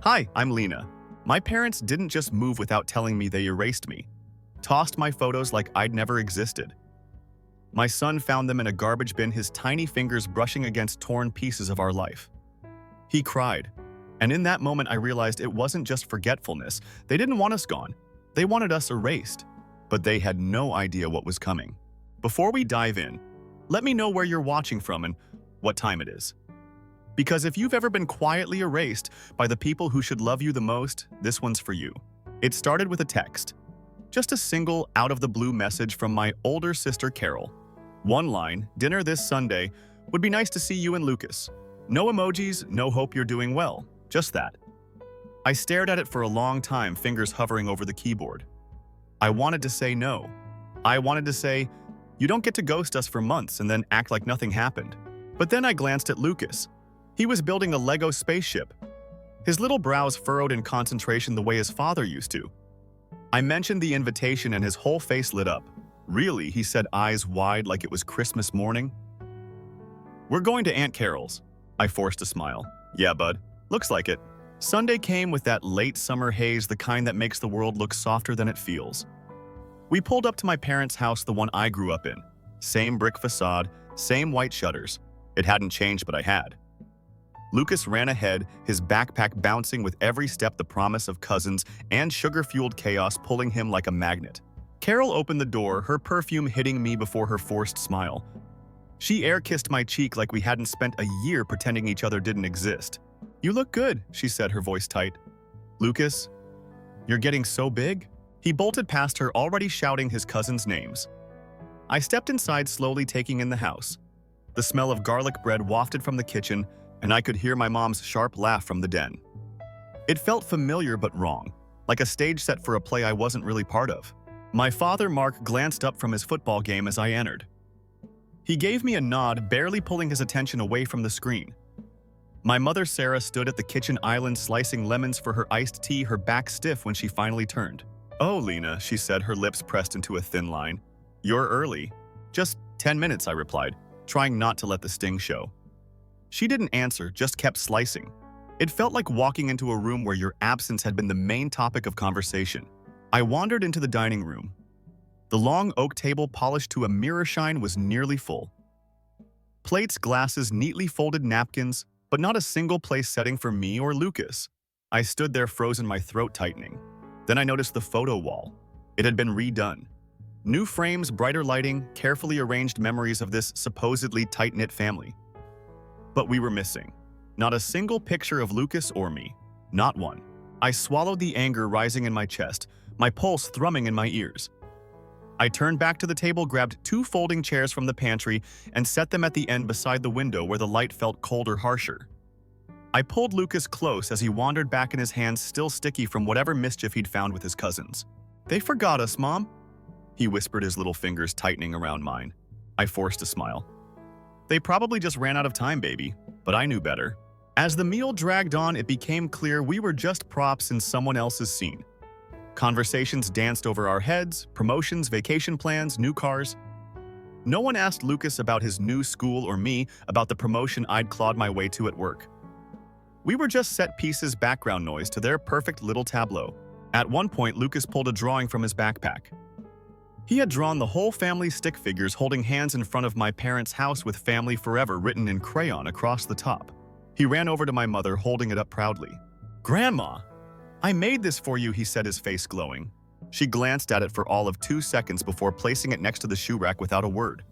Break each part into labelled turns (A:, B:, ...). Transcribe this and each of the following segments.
A: Hi, I'm Lena. My parents didn't just move without telling me they erased me, tossed my photos like I'd never existed. My son found them in a garbage bin, his tiny fingers brushing against torn pieces of our life. He cried, and in that moment I realized it wasn't just forgetfulness. They didn't want us gone. They wanted us erased, but they had no idea what was coming. Before we dive in, let me know where you're watching from and what time it is. Because if you've ever been quietly erased by the people who should love you the most, this one's for you. It started with a text. Just a single, out-of-the-blue message from my older sister, Carol. One line, dinner this Sunday, would be nice to see you and Lucas. No emojis, no hope you're doing well. Just that. I stared at it for a long time, fingers hovering over the keyboard. I wanted to say no. I wanted to say, you don't get to ghost us for months and then act like nothing happened. But then I glanced at Lucas. He was building a Lego spaceship. His little brows furrowed in concentration the way his father used to. I mentioned the invitation and his whole face lit up. Really, he said, eyes wide like it was Christmas morning. We're going to Aunt Carol's. I forced a smile. Yeah, bud. Looks like it. Sunday came with that late summer haze, the kind that makes the world look softer than it feels. We pulled up to my parents' house, the one I grew up in. Same brick facade, same white shutters. It hadn't changed, but I had. Lucas ran ahead, his backpack bouncing with every step, the promise of cousins and sugar-fueled chaos pulling him like a magnet. Carol opened the door, her perfume hitting me before her forced smile. She air-kissed my cheek like we hadn't spent a year pretending each other didn't exist. You look good, she said, her voice tight. Lucas, you're getting so big? He bolted past her, already shouting his cousins' names. I stepped inside, slowly taking in the house. The smell of garlic bread wafted from the kitchen, and I could hear my mom's sharp laugh from the den. It felt familiar but wrong, like a stage set for a play I wasn't really part of. My father, Mark, glanced up from his football game as I entered. He gave me a nod, barely pulling his attention away from the screen. My mother, Sarah, stood at the kitchen island slicing lemons for her iced tea, her back stiff when she finally turned. Oh, Lena, she said, her lips pressed into a thin line. You're early. Just 10 minutes, I replied, trying not to let the sting show. She didn't answer, just kept slicing. It felt like walking into a room where your absence had been the main topic of conversation. I wandered into the dining room. The long oak table, polished to a mirror shine, was nearly full. Plates, glasses, neatly folded napkins, but not a single place setting for me or Lucas. I stood there, frozen, my throat tightening. Then I noticed the photo wall. It had been redone. New frames, brighter lighting, carefully arranged memories of this supposedly tight-knit family. But we were missing. Not a single picture of Lucas or me. Not one. I swallowed, the anger rising in my chest, my pulse thrumming in my ears. I turned back to the table, grabbed 2 folding chairs from the pantry, and set them at the end beside the window where the light felt colder, harsher. I pulled Lucas close as he wandered back in, his hands still sticky from whatever mischief he'd found with his cousins. They forgot us, Mom, he whispered, his little fingers tightening around mine. I forced a smile. They probably just ran out of time, baby, but I knew better. As the meal dragged on, it became clear we were just props in someone else's scene. Conversations danced over our heads, promotions, vacation plans, new cars. No one asked Lucas about his new school or me about the promotion I'd clawed my way to at work. We were just set pieces, background noise to their perfect little tableau. At one point, Lucas pulled a drawing from his backpack. He had drawn the whole family stick figures holding hands in front of my parents' house with "Family Forever" written in crayon across the top. He ran over to my mother, holding it up proudly. Grandma, I made this for you, he said, his face glowing. She glanced at it for all of 2 seconds before placing it next to the shoe rack without a word.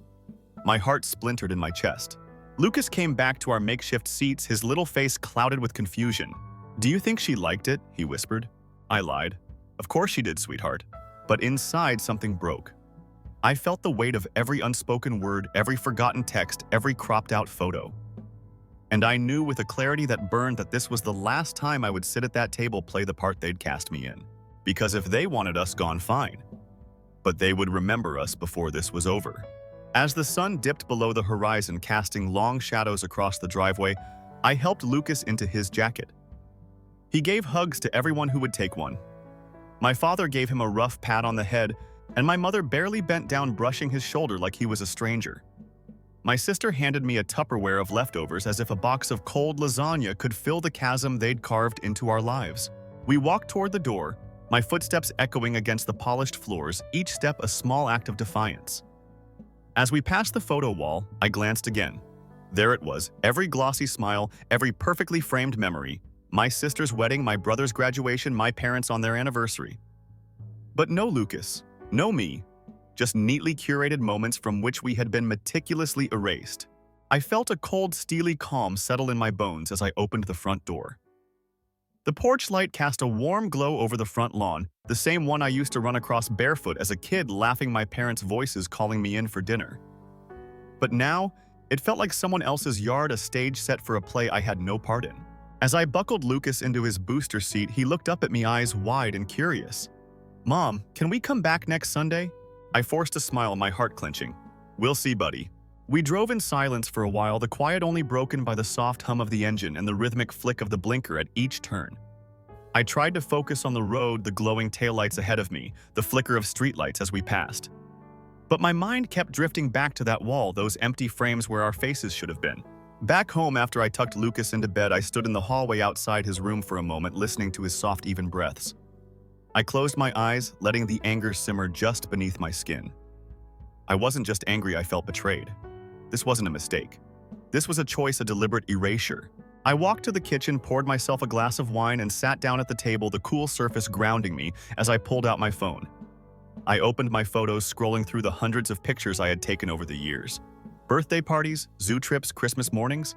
A: My heart splintered in my chest. Lucas came back to our makeshift seats, his little face clouded with confusion. Do you think she liked it? He whispered. I lied. Of course she did, sweetheart. But inside, something broke. I felt the weight of every unspoken word, every forgotten text, every cropped-out photo. And I knew with a clarity that burned that this was the last time I would sit at that table, play the part they'd cast me in. Because if they wanted us gone, fine. But they would remember us before this was over. As the sun dipped below the horizon, casting long shadows across the driveway, I helped Lucas into his jacket. He gave hugs to everyone who would take one. My father gave him a rough pat on the head, and my mother barely bent down, brushing his shoulder like he was a stranger. My sister handed me a Tupperware of leftovers as if a box of cold lasagna could fill the chasm they'd carved into our lives. We walked toward the door, my footsteps echoing against the polished floors, each step a small act of defiance. As we passed the photo wall, I glanced again. There it was, every glossy smile, every perfectly framed memory. My sister's wedding, my brother's graduation, my parents on their anniversary. But no Lucas, no me, just neatly curated moments from which we had been meticulously erased. I felt a cold, steely calm settle in my bones as I opened the front door. The porch light cast a warm glow over the front lawn, the same one I used to run across barefoot as a kid, laughing my parents' voices calling me in for dinner. But now, it felt like someone else's yard, a stage set for a play I had no part in. As I buckled Lucas into his booster seat, he looked up at me, eyes wide and curious. "Mom, can we come back next Sunday?" I forced a smile, my heart clenching. "We'll see, buddy." We drove in silence for a while, the quiet only broken by the soft hum of the engine and the rhythmic flick of the blinker at each turn. I tried to focus on the road, the glowing taillights ahead of me, the flicker of streetlights as we passed. But my mind kept drifting back to that wall, those empty frames where our faces should have been. Back home, after I tucked Lucas into bed, I stood in the hallway outside his room for a moment, listening to his soft, even breaths. I closed my eyes, letting the anger simmer just beneath my skin. I wasn't just angry, I felt betrayed. This wasn't a mistake. This was a choice, a deliberate erasure. I walked to the kitchen, poured myself a glass of wine, and sat down at the table, the cool surface grounding me as I pulled out my phone. I opened my photos, scrolling through the hundreds of pictures I had taken over the years. Birthday parties, zoo trips, Christmas mornings.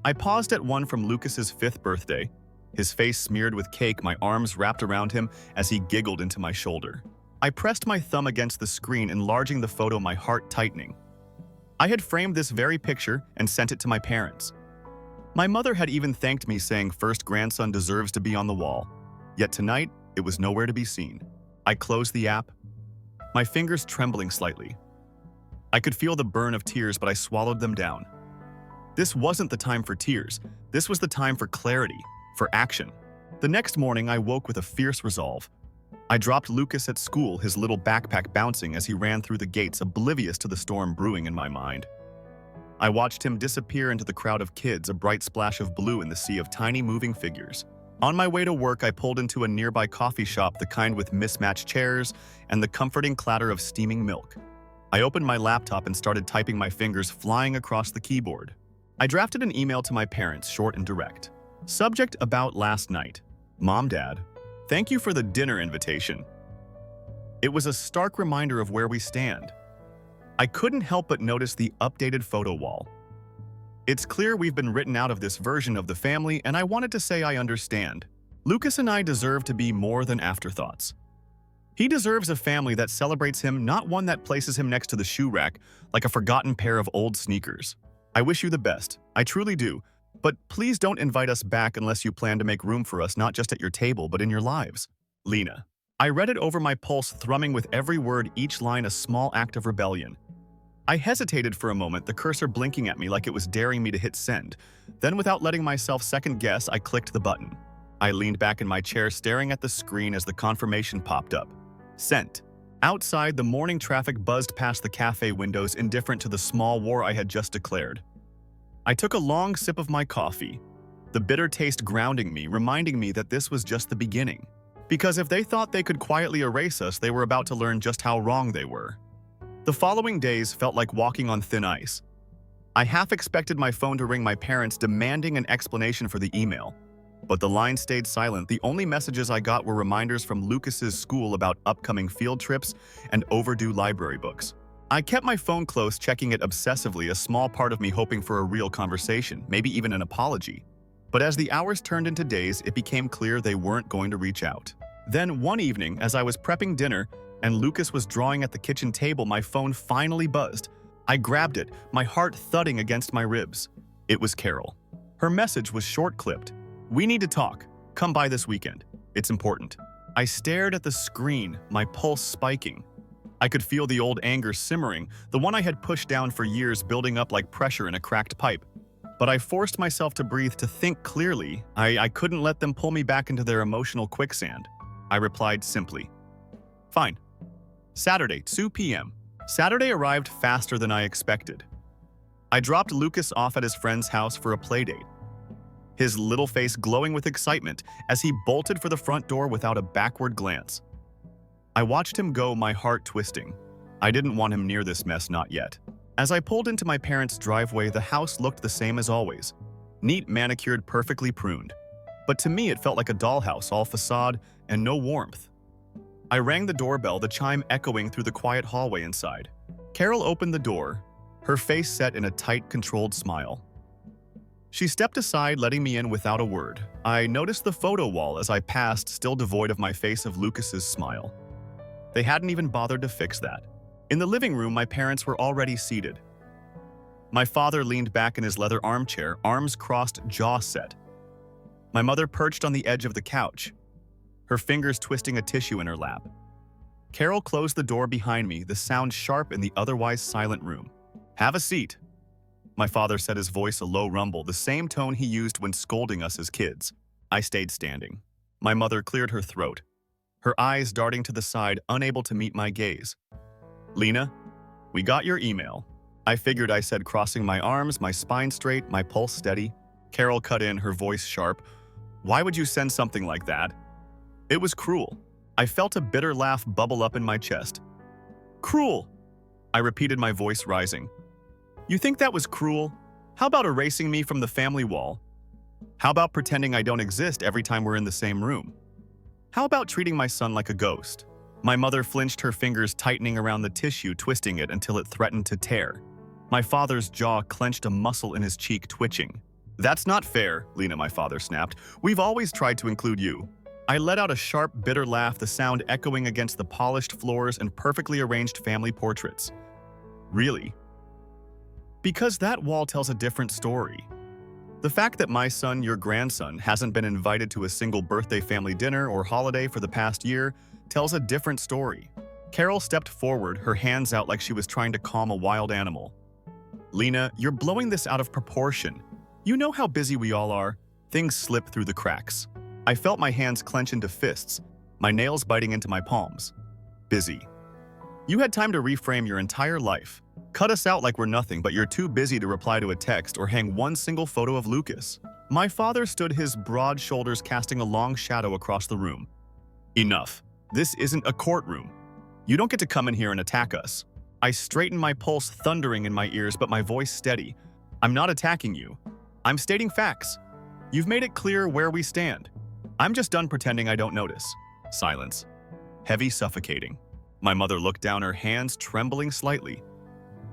A: I paused at one from Lucas's 5th birthday, his face smeared with cake, my arms wrapped around him as he giggled into my shoulder. I pressed my thumb against the screen, enlarging the photo, my heart tightening. I had framed this very picture and sent it to my parents. My mother had even thanked me, saying first grandson deserves to be on the wall. Yet tonight, it was nowhere to be seen. I closed the app, my fingers trembling slightly. I could feel the burn of tears, but I swallowed them down. This wasn't the time for tears. This was the time for clarity, for action. The next morning, I woke with a fierce resolve. I dropped Lucas at school, his little backpack bouncing as he ran through the gates, oblivious to the storm brewing in my mind. I watched him disappear into the crowd of kids, a bright splash of blue in the sea of tiny moving figures. On my way to work, I pulled into a nearby coffee shop, the kind with mismatched chairs and the comforting clatter of steaming milk. I opened my laptop and started typing, my fingers flying across the keyboard. I drafted an email to my parents, short and direct. Subject: about last night. Mom, Dad, thank you for the dinner invitation. It was a stark reminder of where we stand. I couldn't help but notice the updated photo wall. It's clear we've been written out of this version of the family, and I wanted to say I understand. Lucas and I deserve to be more than afterthoughts. He deserves a family that celebrates him, not one that places him next to the shoe rack like a forgotten pair of old sneakers. I wish you the best. I truly do. But please don't invite us back unless you plan to make room for us, not just at your table, but in your lives. Lena. I read it over, my pulse thrumming with every word, each line a small act of rebellion. I hesitated for a moment, the cursor blinking at me like it was daring me to hit send. Then, without letting myself second guess, I clicked the button. I leaned back in my chair, staring at the screen as the confirmation popped up. Sent. Outside, the morning traffic buzzed past the cafe windows, indifferent to the small war I had just declared. I took a long sip of my coffee, the bitter taste grounding me, reminding me that this was just the beginning. Because if they thought they could quietly erase us, they were about to learn just how wrong they were. The following days felt like walking on thin ice. I half expected my phone to ring, my parents demanding an explanation for the email. But the line stayed silent. The only messages I got were reminders from Lucas's school about upcoming field trips and overdue library books. I kept my phone close, checking it obsessively, a small part of me hoping for a real conversation, maybe even an apology. But as the hours turned into days, it became clear they weren't going to reach out. Then one evening, as I was prepping dinner and Lucas was drawing at the kitchen table, my phone finally buzzed. I grabbed it, my heart thudding against my ribs. It was Carol. Her message was short-clipped. "We need to talk. Come by this weekend. It's important." I stared at the screen, my pulse spiking. I could feel the old anger simmering, the one I had pushed down for years, building up like pressure in a cracked pipe. But I forced myself to breathe, to think clearly. I couldn't let them pull me back into their emotional quicksand. I replied simply, "Fine. Saturday, 2 p.m. Saturday arrived faster than I expected. I dropped Lucas off at his friend's house for a playdate, his little face glowing with excitement as he bolted for the front door without a backward glance. I watched him go, my heart twisting. I didn't want him near this mess, not yet. As I pulled into my parents' driveway, the house looked the same as always. Neat, manicured, perfectly pruned. But to me, it felt like a dollhouse, all facade and no warmth. I rang the doorbell, the chime echoing through the quiet hallway inside. Carol opened the door, her face set in a tight, controlled smile. She stepped aside, letting me in without a word. I noticed the photo wall as I passed, still devoid of my face, of Lucas's smile. They hadn't even bothered to fix that. In the living room, my parents were already seated. My father leaned back in his leather armchair, arms crossed, jaw set. My mother perched on the edge of the couch, her fingers twisting a tissue in her lap. Carol closed the door behind me, the sound sharp in the otherwise silent room. "Have a seat," my father said, his voice a low rumble, the same tone he used when scolding us as kids. I stayed standing. My mother cleared her throat, her eyes darting to the side, unable to meet my gaze. "Lena, we got your email." I figured, I said, crossing my arms, my spine straight, my pulse steady. Carol cut in, her voice sharp. "Why would you send something like that?" "It was cruel." I felt a bitter laugh bubble up in my chest. "Cruel," I repeated, my voice rising. "You think that was cruel? How about erasing me from the family wall? How about pretending I don't exist every time we're in the same room? How about treating my son like a ghost?" My mother flinched, her fingers tightening around the tissue, twisting it until it threatened to tear. My father's jaw clenched, a muscle in his cheek twitching. "That's not fair, Lena," my father snapped. "We've always tried to include you." I let out a sharp, bitter laugh, the sound echoing against the polished floors and perfectly arranged family portraits. "Really?" "Because that wall tells a different story. The fact that my son, your grandson, hasn't been invited to a single birthday, family dinner, or holiday for the past year tells a different story." Carol stepped forward, her hands out like she was trying to calm a wild animal. "Lena, you're blowing this out of proportion. You know how busy we all are. Things slip through the cracks." I felt my hands clench into fists, my nails biting into my palms. "Busy. You had time to reframe your entire life. Cut us out like we're nothing, but you're too busy to reply to a text or hang one single photo of Lucas." My father stood, his broad shoulders casting a long shadow across the room. "Enough. This isn't a courtroom. You don't get to come in here and attack us." I straightened, my pulse thundering in my ears, but my voice steady. "I'm not attacking you. I'm stating facts. You've made it clear where we stand. I'm just done pretending I don't notice." Silence. Heavy, suffocating. My mother looked down, her hands trembling slightly.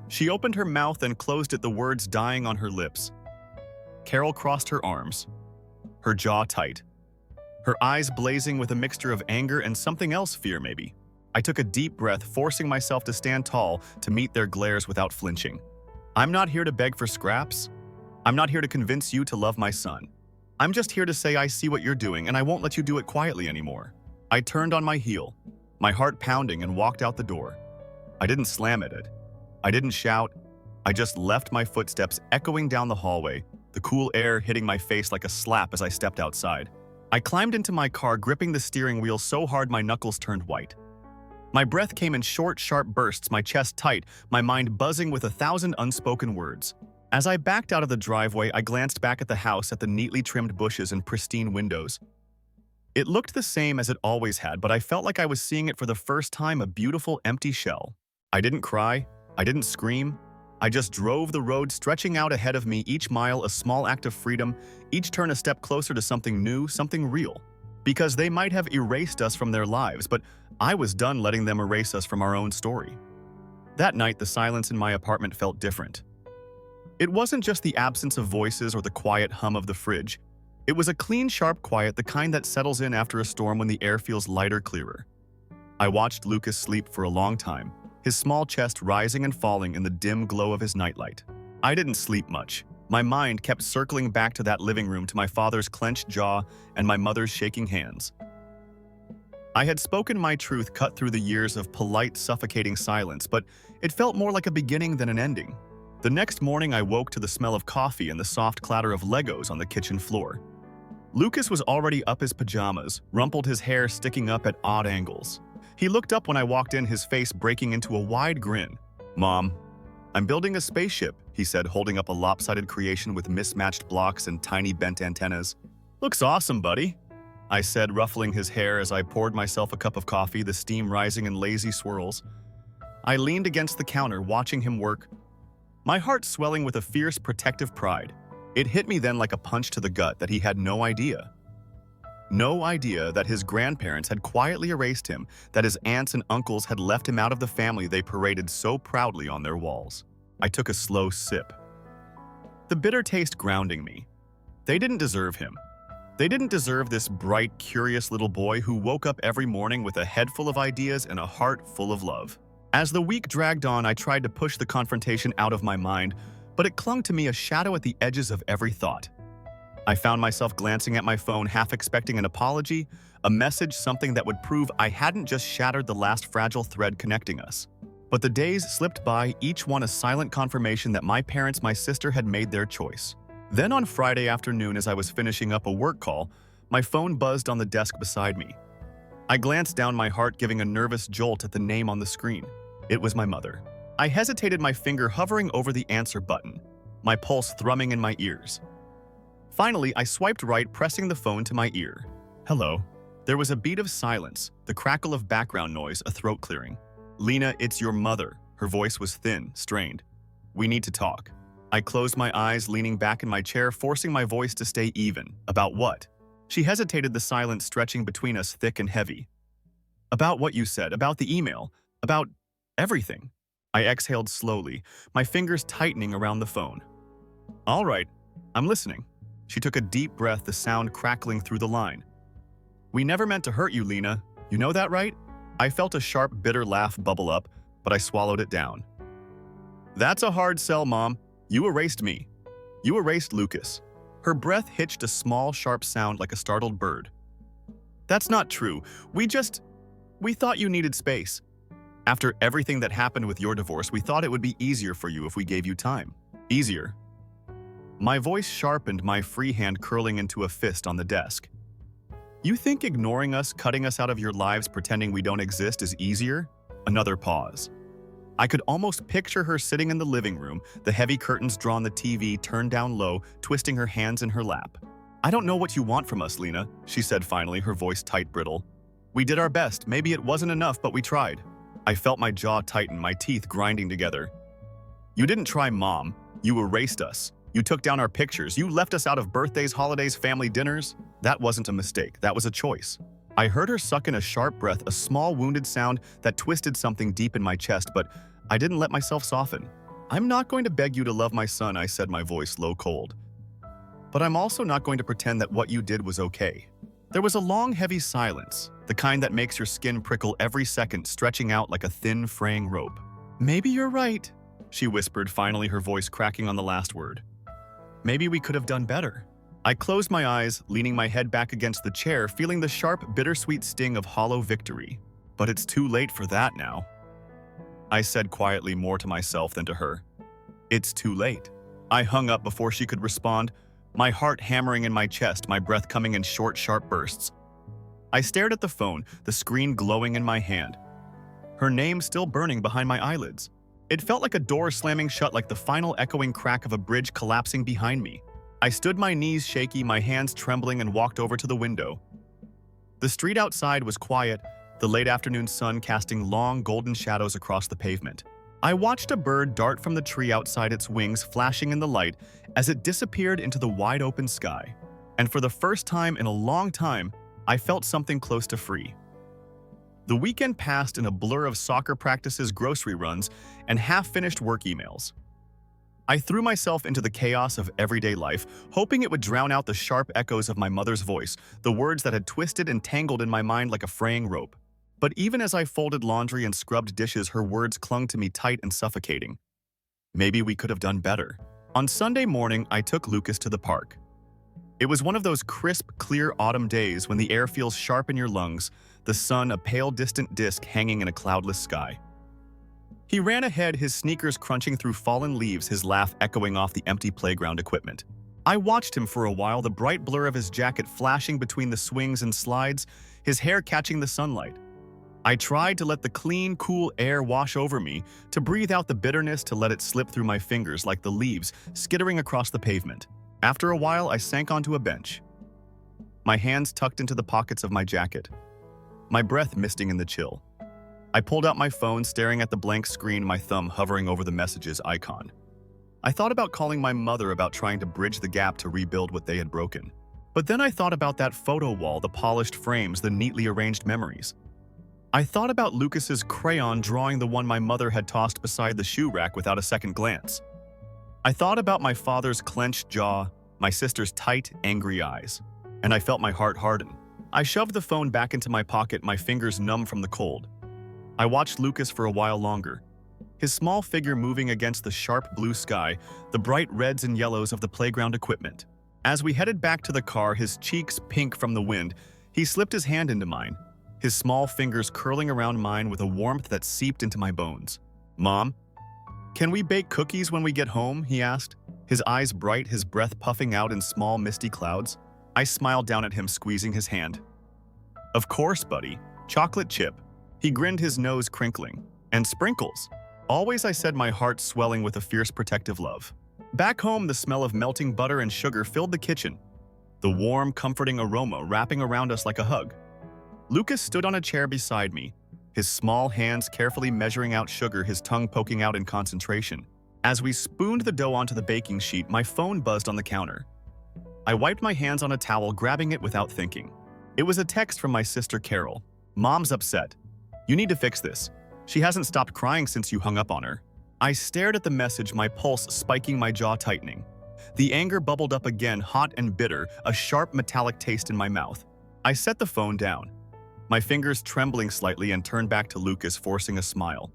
A: She opened her mouth and closed it, the words dying on her lips. Carol crossed her arms, her jaw tight, her eyes blazing with a mixture of anger and something else, fear maybe. I took a deep breath, forcing myself to stand tall to meet their glares without flinching. "I'm not here to beg for scraps. I'm not here to convince you to love my son. I'm just here to say I see what you're doing and I won't let you do it quietly anymore." I turned on my heel, my heart pounding, and walked out the door. I didn't slam at it. I didn't shout. I just left my footsteps echoing down the hallway, the cool air hitting my face like a slap as I stepped outside. I climbed into my car, gripping the steering wheel so hard my knuckles turned white. My breath came in short, sharp bursts, my chest tight, my mind buzzing with 1,000 unspoken words. As I backed out of the driveway, I glanced back at the house, at the neatly trimmed bushes and pristine windows. It looked the same as it always had, but I felt like I was seeing it for the first time, a beautiful, empty shell. I didn't cry. I didn't scream. I just drove the road, stretching out ahead of me, each mile a small act of freedom, each turn a step closer to something new, something real. Because they might have erased us from their lives, but I was done letting them erase us from our own story. That night, the silence in my apartment felt different. It wasn't just the absence of voices or the quiet hum of the fridge. It was a clean, sharp quiet, the kind that settles in after a storm when the air feels lighter, clearer. I watched Lucas sleep for a long time, his small chest rising and falling in the dim glow of his nightlight. I didn't sleep much. My mind kept circling back to that living room, to my father's clenched jaw and my mother's shaking hands. I had spoken my truth, cut through the years of polite, suffocating silence, but it felt more like a beginning than an ending. The next morning, I woke to the smell of coffee and the soft clatter of Legos on the kitchen floor. Lucas was already up, his pajamas, rumpled, his hair sticking up at odd angles. He looked up when I walked in, his face breaking into a wide grin. "Mom, I'm building a spaceship," he said, holding up a lopsided creation with mismatched blocks and tiny bent antennas. Looks awesome, buddy, I said, ruffling his hair as I poured myself a cup of coffee, the steam rising in lazy swirls. I leaned against the counter, watching him work, my heart swelling with a fierce protective pride. It hit me then like a punch to the gut that he had no idea. No idea that his grandparents had quietly erased him, that his aunts and uncles had left him out of the family they paraded so proudly on their walls. I took a slow sip, the bitter taste grounding me. They didn't deserve him. They didn't deserve this bright, curious little boy who woke up every morning with a head full of ideas and a heart full of love. As the week dragged on, I tried to push the confrontation out of my mind, but it clung to me, a shadow at the edges of every thought. I found myself glancing at my phone, half expecting an apology, a message, something that would prove I hadn't just shattered the last fragile thread connecting us. But the days slipped by, each one a silent confirmation that my parents, my sister, had made their choice. Then on Friday afternoon, as I was finishing up a work call, my phone buzzed on the desk beside me. I glanced down, my heart giving a nervous jolt at the name on the screen. It was my mother. I hesitated, my finger hovering over the answer button, my pulse thrumming in my ears. Finally, I swiped right, pressing the phone to my ear. Hello. There was a beat of silence, the crackle of background noise, a throat clearing. Lena, it's your mother. Her voice was thin, strained. We need to talk. I closed my eyes, leaning back in my chair, forcing my voice to stay even. About what? She hesitated, the silence stretching between us thick and heavy. About what you said, about the email, about everything. I exhaled slowly, my fingers tightening around the phone. All right, I'm listening. She took a deep breath, the sound crackling through the line. We never meant to hurt you, Lena. You know that, right? I felt a sharp, bitter laugh bubble up, but I swallowed it down. That's a hard sell, Mom. You erased me. You erased Lucas. Her breath hitched, a small, sharp sound like a startled bird. That's not true. We thought you needed space. After everything that happened with your divorce, we thought it would be easier for you if we gave you time. Easier. My voice sharpened, my free hand curling into a fist on the desk. You think ignoring us, cutting us out of your lives, pretending we don't exist is easier? Another pause. I could almost picture her sitting in the living room, the heavy curtains drawn, the TV turned down low, twisting her hands in her lap. I don't know what you want from us, Lena, she said finally, her voice tight, brittle. We did our best. Maybe it wasn't enough, but we tried. I felt my jaw tighten, my teeth grinding together. You didn't try, Mom. You erased us. You took down our pictures. You left us out of birthdays, holidays, family dinners. That wasn't a mistake. That was a choice. I heard her suck in a sharp breath, a small wounded sound that twisted something deep in my chest, but I didn't let myself soften. I'm not going to beg you to love my son, I said, my voice low cold. But I'm also not going to pretend that what you did was okay. There was a long, heavy silence, the kind that makes your skin prickle every second, stretching out like a thin, fraying rope. Maybe you're right, she whispered, finally, her voice cracking on the last word. Maybe we could have done better. I closed my eyes, leaning my head back against the chair, feeling the sharp, bittersweet sting of hollow victory. But it's too late for that now. I said quietly, more to myself than to her. It's too late. I hung up before she could respond, my heart hammering in my chest, my breath coming in short, sharp bursts. I stared at the phone, the screen glowing in my hand. Her name still burning behind my eyelids. It felt like a door slamming shut, like the final echoing crack of a bridge collapsing behind me. I stood, my knees shaky, my hands trembling, and walked over to the window. The street outside was quiet, the late afternoon sun casting long golden shadows across the pavement. I watched a bird dart from the tree outside, its wings flashing in the light as it disappeared into the wide open sky. And for the first time in a long time, I felt something close to free. The weekend passed in a blur of soccer practices, grocery runs, and half-finished work emails. I threw myself into the chaos of everyday life, hoping it would drown out the sharp echoes of my mother's voice, the words that had twisted and tangled in my mind like a fraying rope. But even as I folded laundry and scrubbed dishes, her words clung to me tight and suffocating. Maybe we could have done better. On Sunday morning, I took Lucas to the park. It was one of those crisp, clear autumn days when the air feels sharp in your lungs, the sun a pale, distant disk hanging in a cloudless sky. He ran ahead, his sneakers crunching through fallen leaves, his laugh echoing off the empty playground equipment. I watched him for a while, the bright blur of his jacket flashing between the swings and slides, his hair catching the sunlight. I tried to let the clean, cool air wash over me, to breathe out the bitterness, to let it slip through my fingers like the leaves skittering across the pavement. After a while, I sank onto a bench, my hands tucked into the pockets of my jacket, my breath misting in the chill. I pulled out my phone, staring at the blank screen, my thumb hovering over the messages icon. I thought about calling my mother, about trying to bridge the gap to rebuild what they had broken. But then I thought about that photo wall, the polished frames, the neatly arranged memories. I thought about Lucas's crayon drawing, the one my mother had tossed beside the shoe rack without a second glance. I thought about my father's clenched jaw, my sister's tight, angry eyes, and I felt my heart harden. I shoved the phone back into my pocket, my fingers numb from the cold. I watched Lucas for a while longer, his small figure moving against the sharp blue sky, the bright reds and yellows of the playground equipment. As we headed back to the car, his cheeks pink from the wind, he slipped his hand into mine, his small fingers curling around mine with a warmth that seeped into my bones. "Mom, can we bake cookies when we get home?" he asked, his eyes bright, his breath puffing out in small misty clouds. I smiled down at him, squeezing his hand. "Of course, buddy. Chocolate chip." He grinned, his nose crinkling. "And sprinkles." "Always," I said, my heart swelling with a fierce protective love. Back home, the smell of melting butter and sugar filled the kitchen, the warm, comforting aroma wrapping around us like a hug. Lucas stood on a chair beside me, his small hands carefully measuring out sugar, his tongue poking out in concentration. As we spooned the dough onto the baking sheet, my phone buzzed on the counter. I wiped my hands on a towel, grabbing it without thinking. It was a text from my sister Carol. "Mom's upset. You need to fix this. She hasn't stopped crying since you hung up on her." I stared at the message, my pulse spiking, my jaw tightening. The anger bubbled up again, hot and bitter, a sharp metallic taste in my mouth. I set the phone down, my fingers trembling slightly, and turned back to Lucas, forcing a smile.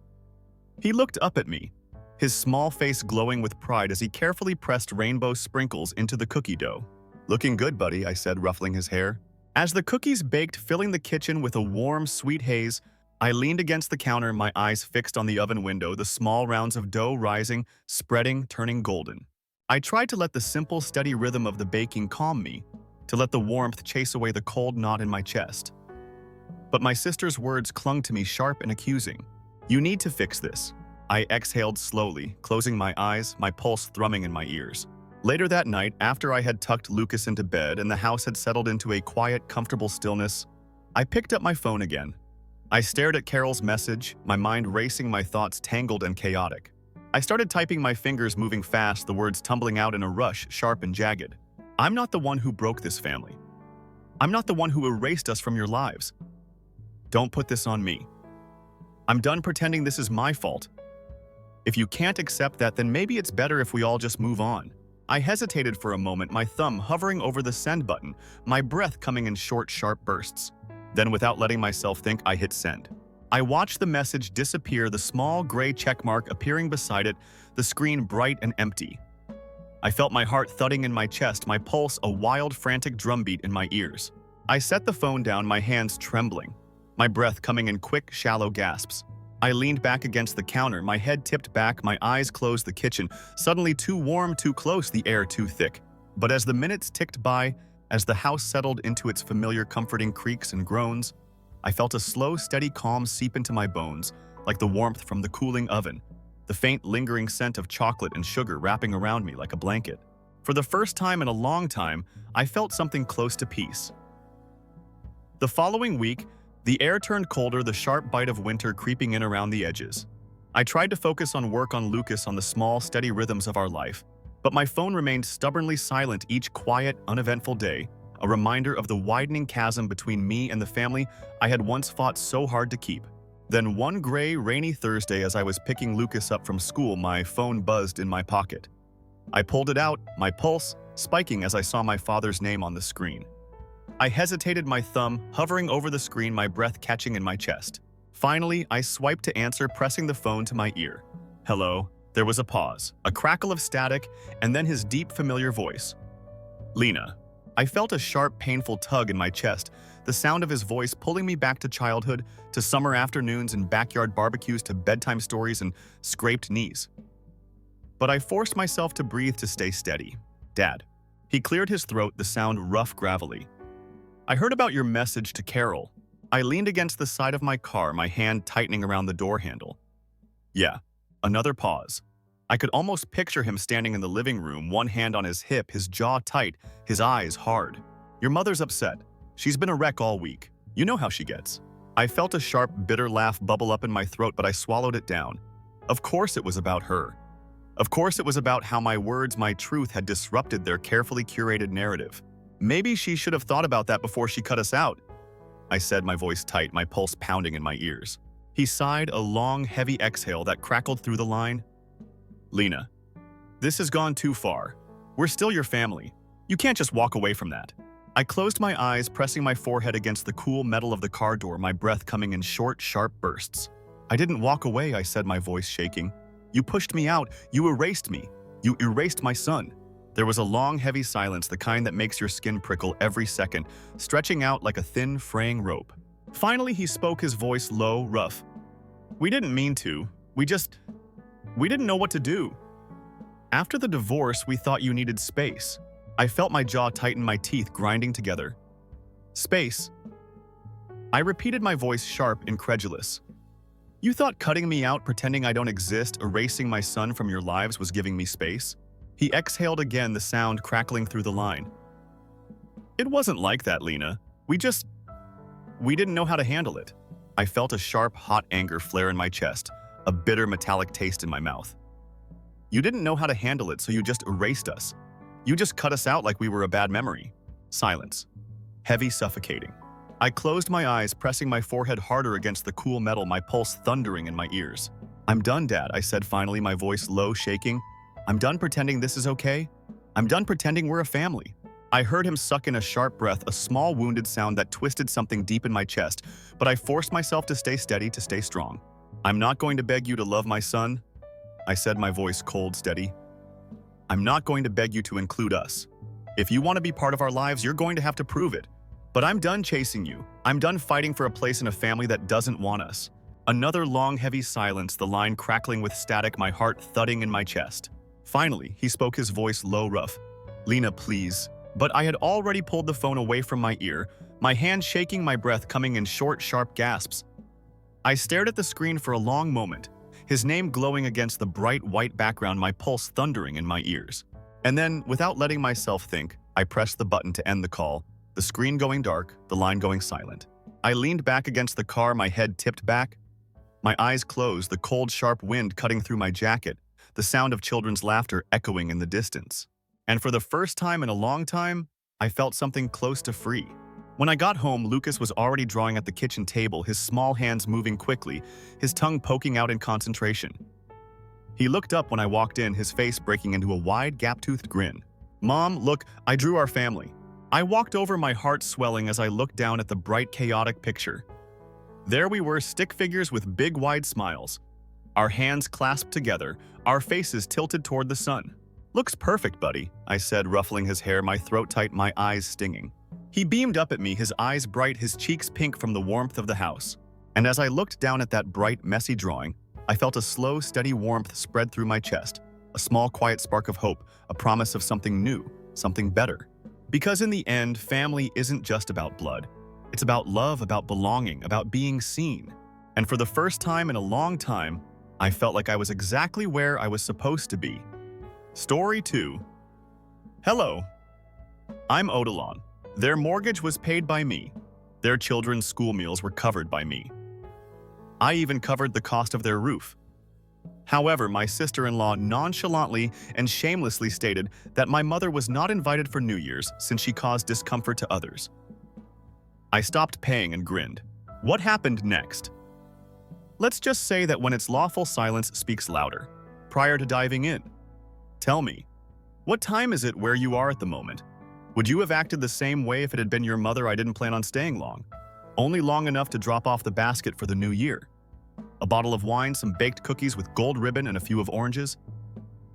A: He looked up at me, his small face glowing with pride as he carefully pressed rainbow sprinkles into the cookie dough. "Looking good, buddy," I said, ruffling his hair. As the cookies baked, filling the kitchen with a warm, sweet haze, I leaned against the counter, my eyes fixed on the oven window, the small rounds of dough rising, spreading, turning golden. I tried to let the simple, steady rhythm of the baking calm me, to let the warmth chase away the cold knot in my chest. But my sister's words clung to me, sharp and accusing. "You need to fix this." I exhaled slowly, closing my eyes, my pulse thrumming in my ears. Later that night, after I had tucked Lucas into bed and the house had settled into a quiet, comfortable stillness, I picked up my phone again. I stared at Carol's message, my mind racing, my thoughts tangled and chaotic. I started typing, my fingers moving fast, the words tumbling out in a rush, sharp and jagged. "I'm not the one who broke this family. I'm not the one who erased us from your lives. Don't put this on me. I'm done pretending this is my fault. If you can't accept that, then maybe it's better if we all just move on." I hesitated for a moment, my thumb hovering over the send button, my breath coming in short, sharp bursts. Then, without letting myself think, I hit send. I watched the message disappear, the small gray check mark appearing beside it, the screen bright and empty. I felt my heart thudding in my chest, my pulse a wild, frantic drumbeat in my ears. I set the phone down, my hands trembling, my breath coming in quick, shallow gasps. I leaned back against the counter, my head tipped back, my eyes closed, the kitchen suddenly too warm, too close, the air too thick. But as the minutes ticked by, as the house settled into its familiar comforting creaks and groans, I felt a slow, steady calm seep into my bones, like the warmth from the cooling oven, the faint, lingering scent of chocolate and sugar wrapping around me like a blanket. For the first time in a long time, I felt something close to peace. The following week, the air turned colder, the sharp bite of winter creeping in around the edges. I tried to focus on work, on Lucas, on the small, steady rhythms of our life. But my phone remained stubbornly silent each quiet, uneventful day, a reminder of the widening chasm between me and the family I had once fought so hard to keep. Then one gray, rainy Thursday, as I was picking Lucas up from school, my phone buzzed in my pocket. I pulled it out, my pulse spiking as I saw my father's name on the screen. I hesitated, my thumb hovering over the screen, my breath catching in my chest. Finally, I swiped to answer, pressing the phone to my ear. "Hello." There was a pause, a crackle of static, and then his deep, familiar voice. "Lena." I felt a sharp, painful tug in my chest, the sound of his voice pulling me back to childhood, to summer afternoons and backyard barbecues, to bedtime stories and scraped knees. But I forced myself to breathe, to stay steady. "Dad." He cleared his throat, the sound rough, gravelly. "I heard about your message to Carol. I leaned against the side of my car, my hand tightening around the door handle. Yeah, another pause. I could almost picture him standing in the living room, one hand on his hip, his jaw tight, his eyes hard. Your mother's upset. She's been a wreck all week. You know how she gets. I felt a sharp, bitter laugh bubble up in my throat, but I swallowed it down. Of course it was about her. Of course it was about how my words, my truth, had disrupted their carefully curated narrative. Maybe she should have thought about that before she cut us out, I said, my voice tight, my pulse pounding in my ears. He sighed, a long, heavy exhale that crackled through the line. Lena, this has gone too far. We're still your family. You can't just walk away from that. I closed my eyes, pressing my forehead against the cool metal of the car door, my breath coming in short, sharp bursts. I didn't walk away, I said, my voice shaking. You pushed me out. You erased me. You erased my son. There was a long, heavy silence, the kind that makes your skin prickle every second, stretching out like a thin, fraying rope. Finally, he spoke, his voice low, rough. We didn't mean to. We didn't know what to do. After the divorce, we thought you needed space. I felt my jaw tighten, my teeth grinding together. Space? I repeated, my voice sharp, incredulous. You thought cutting me out, pretending I don't exist, erasing my son from your lives was giving me space? He exhaled again, the sound crackling through the line. It wasn't like that, Lena. We didn't know how to handle it. I felt a sharp, hot anger flare in my chest, a bitter metallic taste in my mouth. You didn't know how to handle it, so you just erased us. You just cut us out like we were a bad memory. Silence. Heavy, suffocating. I closed my eyes, pressing my forehead harder against the cool metal, my pulse thundering in my ears. I'm done, Dad, I said finally, my voice low, shaking. I'm done pretending this is okay. I'm done pretending we're a family. I heard him suck in a sharp breath, a small wounded sound that twisted something deep in my chest, but I forced myself to stay steady, to stay strong. I'm not going to beg you to love my son, I said, my voice cold, steady. I'm not going to beg you to include us. If you want to be part of our lives, you're going to have to prove it. But I'm done chasing you. I'm done fighting for a place in a family that doesn't want us. Another long, heavy silence, the line crackling with static, my heart thudding in my chest. Finally, he spoke, his voice low, rough. Lena, please. But I had already pulled the phone away from my ear, my hand shaking, my breath coming in short, sharp gasps. I stared at the screen for a long moment, his name glowing against the bright white background, my pulse thundering in my ears. And then, without letting myself think, I pressed the button to end the call, the screen going dark, the line going silent. I leaned back against the car, my head tipped back. My eyes closed, the cold, sharp wind cutting through my jacket, the sound of children's laughter echoing in the distance. And for the first time in a long time, I felt something close to free. When I got home, Lucas was already drawing at the kitchen table, his small hands moving quickly, his tongue poking out in concentration. He looked up when I walked in, his face breaking into a wide, gap-toothed grin. Mom, look, I drew our family. I walked over, my heart swelling as I looked down at the bright, chaotic picture. There we were, stick figures with big, wide smiles. Our hands clasped together, our faces tilted toward the sun. Looks perfect, buddy, I said, ruffling his hair, my throat tight, my eyes stinging. He beamed up at me, his eyes bright, his cheeks pink from the warmth of the house. And as I looked down at that bright, messy drawing, I felt a slow, steady warmth spread through my chest, a small, quiet spark of hope, a promise of something new, something better. Because in the end, family isn't just about blood. It's about love, about belonging, about being seen. And for the first time in a long time, I felt like I was exactly where I was supposed to be. Story 2. Hello. I'm Odilon. Their mortgage was paid by me. Their children's school meals were covered by me. I even covered the cost of their roof. However, my sister-in-law nonchalantly and shamelessly stated that my mother was not invited for New Year's since she caused discomfort to others. I stopped paying and grinned. What happened next? Let's just say that when it's lawful, silence speaks louder. Prior to diving in, tell me, what time is it where you are at the moment? Would you have acted the same way if it had been your mother? I didn't plan on staying long. Only long enough to drop off the basket for the new year. A bottle of wine, some baked cookies with gold ribbon, and a few of oranges.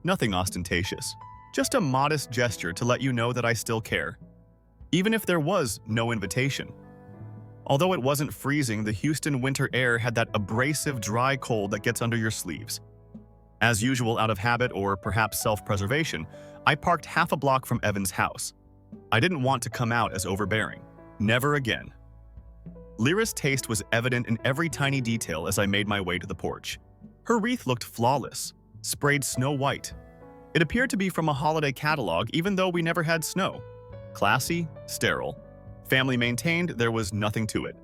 A: Nothing ostentatious. Just a modest gesture to let you know that I still care. Even if there was no invitation. Although it wasn't freezing, the Houston winter air had that abrasive, dry cold that gets under your sleeves. As usual, out of habit or perhaps self-preservation, I parked half a block from Evan's house. I didn't want to come out as overbearing. Never again. Lyra's taste was evident in every tiny detail as I made my way to the porch. Her wreath looked flawless, sprayed snow white. It appeared to be from a holiday catalog even though we never had snow. Classy, sterile. Family maintained, there was nothing to it.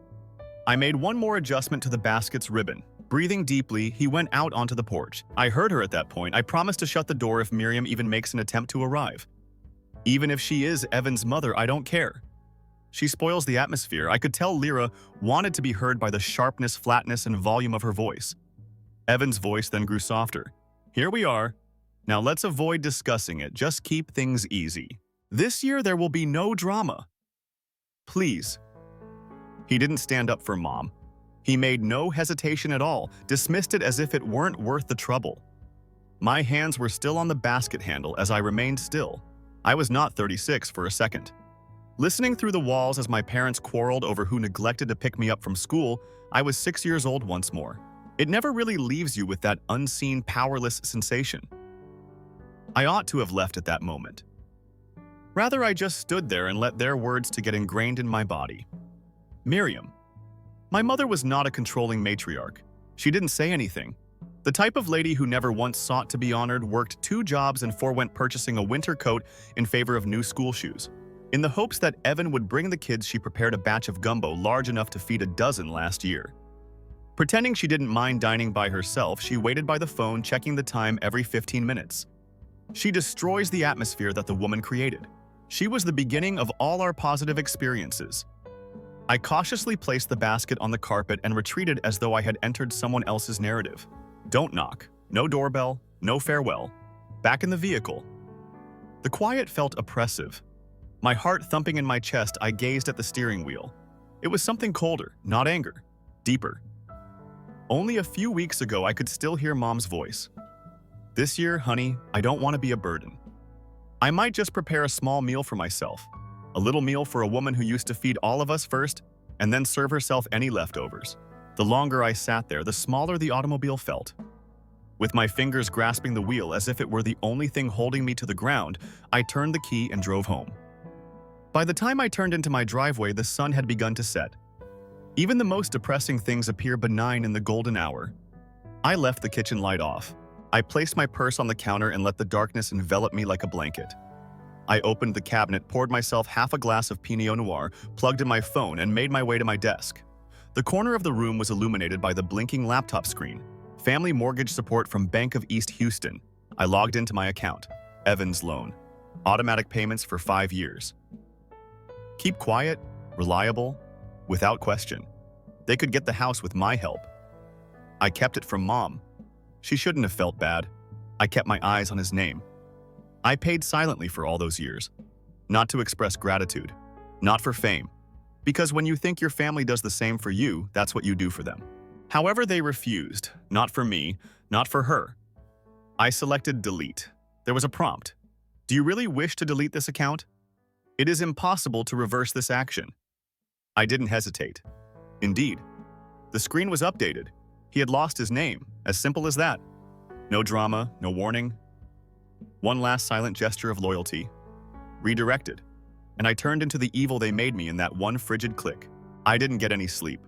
A: I made one more adjustment to the basket's ribbon. Breathing deeply, he went out onto the porch. I heard her at that point. I promised to shut the door if Miriam even makes an attempt to arrive. Even if she is Evan's mother, I don't care. She spoils the atmosphere. I could tell Lyra wanted to be heard by the sharpness, flatness, and volume of her voice. Evan's voice then grew softer. Here we are. Now let's avoid discussing it. Just keep things easy. This year there will be no drama. Please. He didn't stand up for Mom. He made no hesitation at all, dismissed it as if it weren't worth the trouble. My hands were still on the basket handle as I remained still. I was not 36 for a second. Listening through the walls as my parents quarreled over who neglected to pick me up from school, I was 6 years old once more. It never really leaves you with that unseen, powerless sensation. I ought to have left at that moment. Rather, I just stood there and let their words to get ingrained in my body. Miriam. My mother was not a controlling matriarch. She didn't say anything. The type of lady who never once sought to be honored, worked 2 jobs and forewent purchasing a winter coat in favor of new school shoes. In the hopes that Evan would bring the kids, she prepared a batch of gumbo large enough to feed a dozen last year. Pretending she didn't mind dining by herself, she waited by the phone, checking the time every 15 minutes. She destroys the atmosphere that the woman created. She was the beginning of all our positive experiences. I cautiously placed the basket on the carpet and retreated as though I had entered someone else's narrative. Don't knock. No doorbell. No farewell. Back in the vehicle. The quiet felt oppressive. My heart thumping in my chest, I gazed at the steering wheel. It was something colder, not anger. Deeper. Only a few weeks ago, I could still hear Mom's voice. This year, honey, I don't want to be a burden. I might just prepare a small meal for myself. A little meal for a woman who used to feed all of us first and then serve herself any leftovers. The longer I sat there, the smaller the automobile felt. With my fingers grasping the wheel as if it were the only thing holding me to the ground, I turned the key and drove home. By the time I turned into my driveway, the sun had begun to set. Even the most depressing things appear benign in the golden hour. I left the kitchen light off. I placed my purse on the counter and let the darkness envelop me like a blanket. I opened the cabinet, poured myself half a glass of Pinot Noir, plugged in my phone, and made my way to my desk. The corner of the room was illuminated by the blinking laptop screen. Family mortgage support from Bank of East Houston. I logged into my account. Evans loan. Automatic payments for 5 years. Keep quiet, reliable, without question. They could get the house with my help. I kept it from Mom. She shouldn't have felt bad. I kept my eyes on his name. I paid silently for all those years. Not to express gratitude. Not for fame. Because when you think your family does the same for you, that's what you do for them. However, they refused. Not for me, not for her. I selected delete. There was a prompt. Do you really wish to delete this account? It is impossible to reverse this action. I didn't hesitate. Indeed. The screen was updated. He had lost his name, as simple as that. No drama, no warning. One last silent gesture of loyalty. Redirected. And I turned into the evil they made me in that one frigid click. I didn't get any sleep.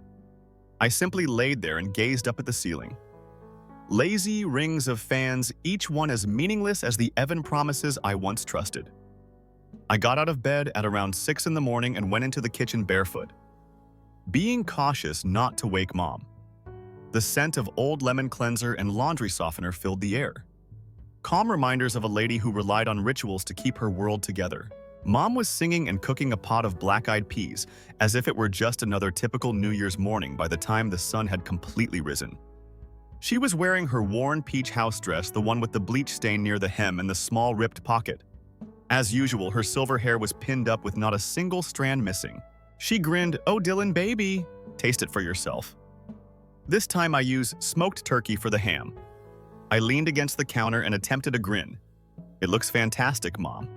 A: I simply laid there and gazed up at the ceiling. Lazy rings of fans, each one as meaningless as the Evan promises I once trusted. I got out of bed at around 6 in the morning and went into the kitchen barefoot, being cautious not to wake Mom. The scent of old lemon cleanser and laundry softener filled the air. Calm reminders of a lady who relied on rituals to keep her world together. Mom was singing and cooking a pot of black-eyed peas, as if it were just another typical New Year's morning by the time the sun had completely risen. She was wearing her worn peach house dress, the one with the bleach stain near the hem and the small ripped pocket. As usual, her silver hair was pinned up with not a single strand missing. She grinned, "Oh, Dylan, baby, taste it for yourself." This time I used smoked turkey for the ham. I leaned against the counter and attempted a grin. "It looks fantastic, Mom."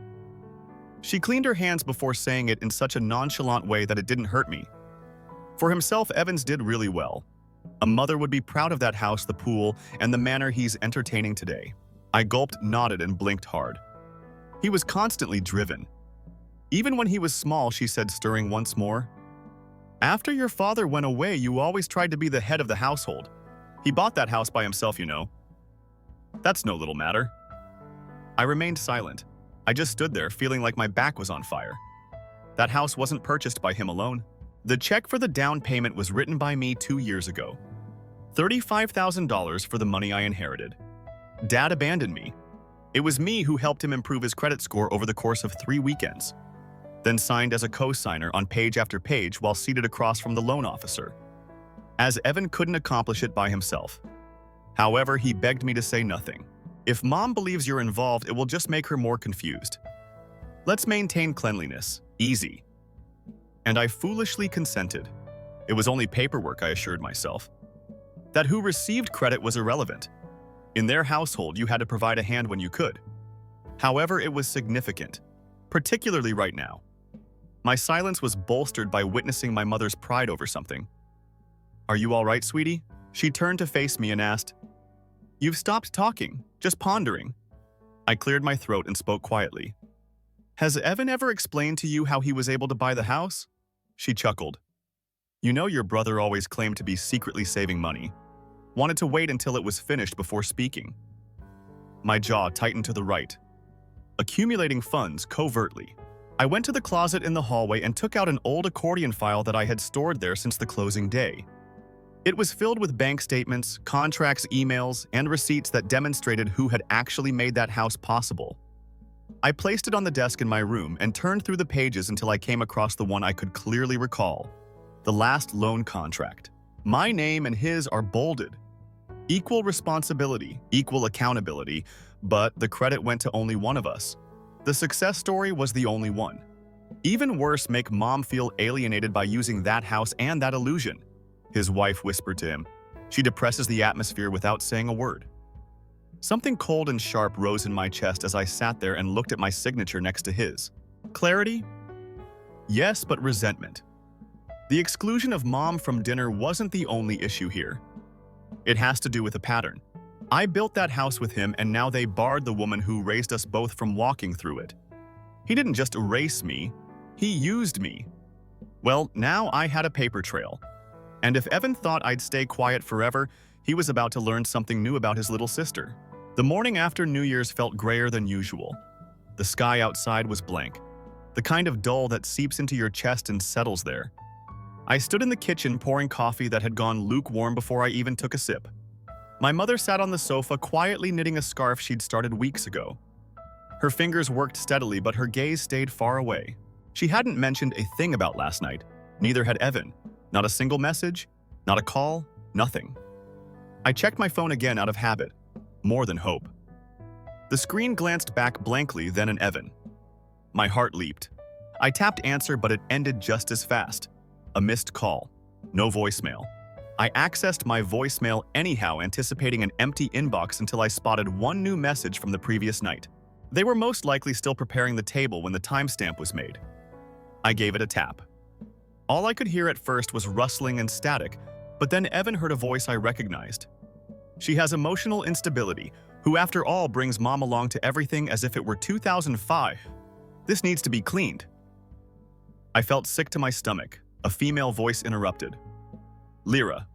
A: She cleaned her hands before saying it in such a nonchalant way that it didn't hurt me. For himself, Evans did really well. A mother would be proud of that house, the pool, and the manner he's entertaining today. I gulped, nodded, and blinked hard. He was constantly driven. Even when he was small, she said, stirring once more. After your father went away, you always tried to be the head of the household. He bought that house by himself, you know. That's no little matter. I remained silent. I just stood there, feeling like my back was on fire. That house wasn't purchased by him alone. The check for the down payment was written by me 2 years ago. $35,000 for the money I inherited. Dad abandoned me. It was me who helped him improve his credit score over the course of 3 weekends, then signed as a co-signer on page after page while seated across from the loan officer, as Evan couldn't accomplish it by himself. However, he begged me to say nothing. If Mom believes you're involved, it will just make her more confused. Let's maintain cleanliness. Easy. And I foolishly consented. It was only paperwork, I assured myself. That who received credit was irrelevant. In their household, you had to provide a hand when you could. However, it was significant, particularly right now. My silence was bolstered by witnessing my mother's pride over something. "Are you all right, sweetie?" She turned to face me and asked. "You've stopped talking, just pondering." I cleared my throat and spoke quietly. "Has Evan ever explained to you how he was able to buy the house?" She chuckled. "You know your brother always claimed to be secretly saving money. Wanted to wait until it was finished before speaking." My jaw tightened to the right. Accumulating funds covertly. I went to the closet in the hallway and took out an old accordion file that I had stored there since the closing day. It was filled with bank statements, contracts, emails, and receipts that demonstrated who had actually made that house possible. I placed it on the desk in my room and turned through the pages until I came across the one I could clearly recall. The last loan contract. My name and his are bolded. Equal responsibility, equal accountability, but the credit went to only one of us. The success story was the only one. Even worse, make Mom feel alienated by using that house and that illusion, his wife whispered to him. She depresses the atmosphere without saying a word. Something cold and sharp rose in my chest as I sat there and looked at my signature next to his. Clarity? Yes, but resentment. The exclusion of Mom from dinner wasn't the only issue here. It has to do with a pattern. I built that house with him, and now they barred the woman who raised us both from walking through it. He didn't just erase me, he used me. Well, now I had a paper trail. And if Evan thought I'd stay quiet forever, he was about to learn something new about his little sister. The morning after New Year's felt grayer than usual. The sky outside was blank, the kind of dull that seeps into your chest and settles there. I stood in the kitchen pouring coffee that had gone lukewarm before I even took a sip. My mother sat on the sofa quietly knitting a scarf she'd started weeks ago. Her fingers worked steadily, but her gaze stayed far away. She hadn't mentioned a thing about last night. Neither had Evan. Not a single message, not a call, nothing. I checked my phone again out of habit, more than hope. The screen glanced back blankly, then an Evan. My heart leaped. I tapped answer, but it ended just as fast. A missed call. No voicemail. I accessed my voicemail anyhow, anticipating an empty inbox until I spotted one new message from the previous night. They were most likely still preparing the table when the timestamp was made. I gave it a tap. All I could hear at first was rustling and static, but then Evan heard a voice I recognized. She has emotional instability, who after all brings Mom along to everything as if it were 2005. This needs to be cleaned. I felt sick to my stomach. A female voice interrupted. Lyra.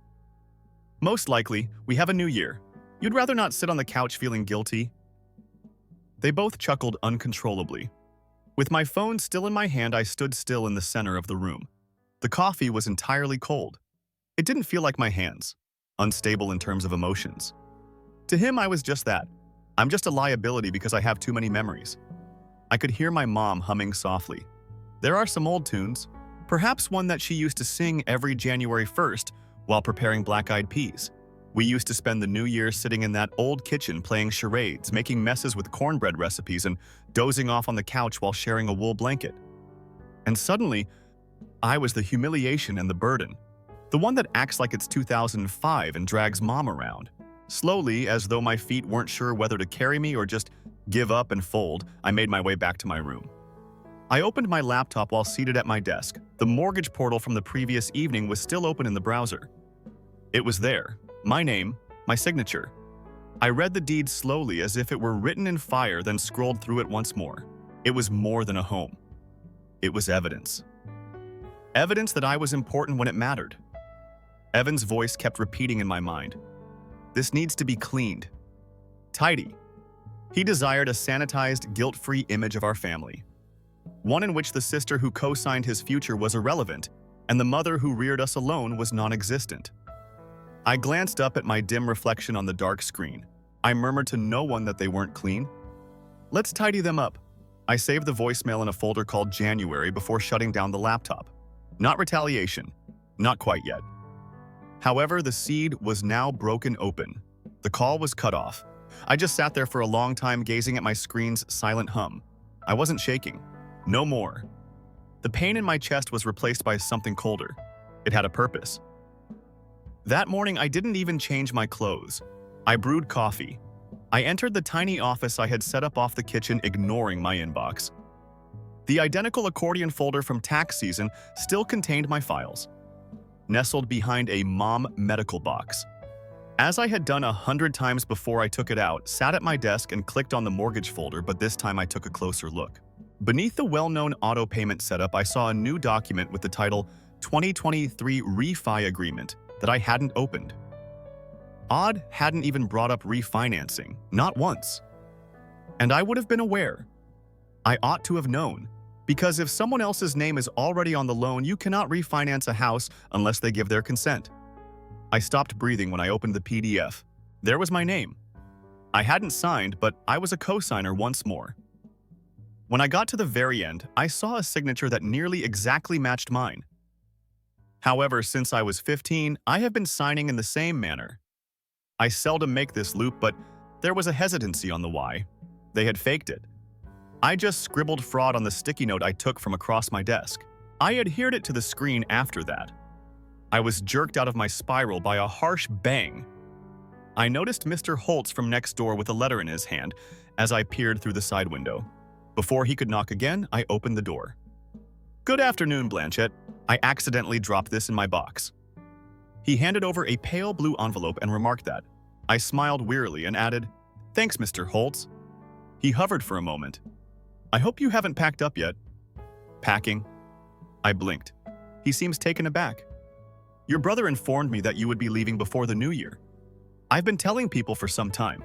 A: Most likely, we have a new year. You'd rather not sit on the couch feeling guilty? They both chuckled uncontrollably. With my phone still in my hand, I stood still in the center of the room. The coffee was entirely cold. It didn't feel like my hands, unstable in terms of emotions. To him, I was just that. I'm just a liability because I have too many memories. I could hear my mom humming softly. There are some old tunes, perhaps one that she used to sing every January 1st while preparing black-eyed peas. We used to spend the New Year sitting in that old kitchen playing charades, making messes with cornbread recipes, and dozing off on the couch while sharing a wool blanket. And suddenly, I was the humiliation and the burden. The one that acts like it's 2005 and drags Mom around. Slowly, as though my feet weren't sure whether to carry me or just give up and fold, I made my way back to my room. I opened my laptop while seated at my desk. The mortgage portal from the previous evening was still open in the browser. It was there. My name, my signature. I read the deed slowly as if it were written in fire, then scrolled through it once more. It was more than a home. It was evidence. Evidence that I was important when it mattered. Evan's voice kept repeating in my mind. This needs to be cleaned. Tidy. He desired a sanitized, guilt-free image of our family. One in which the sister who co-signed his future was irrelevant, and the mother who reared us alone was non-existent. I glanced up at my dim reflection on the dark screen. I murmured to no one that they weren't clean. Let's tidy them up. I saved the voicemail in a folder called January before shutting down the laptop. Not retaliation. Not quite yet. However, the seed was now broken open. The call was cut off. I just sat there for a long time gazing at my screen's silent hum. I wasn't shaking. No more. The pain in my chest was replaced by something colder. It had a purpose. That morning, I didn't even change my clothes. I brewed coffee. I entered the tiny office I had set up off the kitchen, ignoring my inbox. The identical accordion folder from tax season still contained my files, nestled behind a mom medical box. As I had done 100 times before, I took it out, sat at my desk, and clicked on the mortgage folder, but this time I took a closer look. Beneath the well-known auto payment setup, I saw a new document with the title 2023 Refi Agreement that I hadn't opened. Odd hadn't even brought up refinancing, not once. And I would have been aware. I ought to have known, because if someone else's name is already on the loan, you cannot refinance a house unless they give their consent. I stopped breathing when I opened the PDF. There was my name. I hadn't signed, but I was a co-signer once more. When I got to the very end, I saw a signature that nearly exactly matched mine. However, since I was 15, I have been signing in the same manner. I seldom make this loop, but there was a hesitancy on the why. They had faked it. I just scribbled fraud on the sticky note I took from across my desk. I adhered it to the screen after that. I was jerked out of my spiral by a harsh bang. I noticed Mr. Holtz from next door with a letter in his hand as I peered through the side window. Before he could knock again, I opened the door. "Good afternoon, Blanchett." I accidentally dropped this in my box. He handed over a pale blue envelope and remarked that. I smiled wearily and added, "Thanks, Mr. Holtz." He hovered for a moment. "I hope you haven't packed up yet." "Packing?" I blinked. He seems taken aback. "Your brother informed me that you would be leaving before the new year. I've been telling people for some time.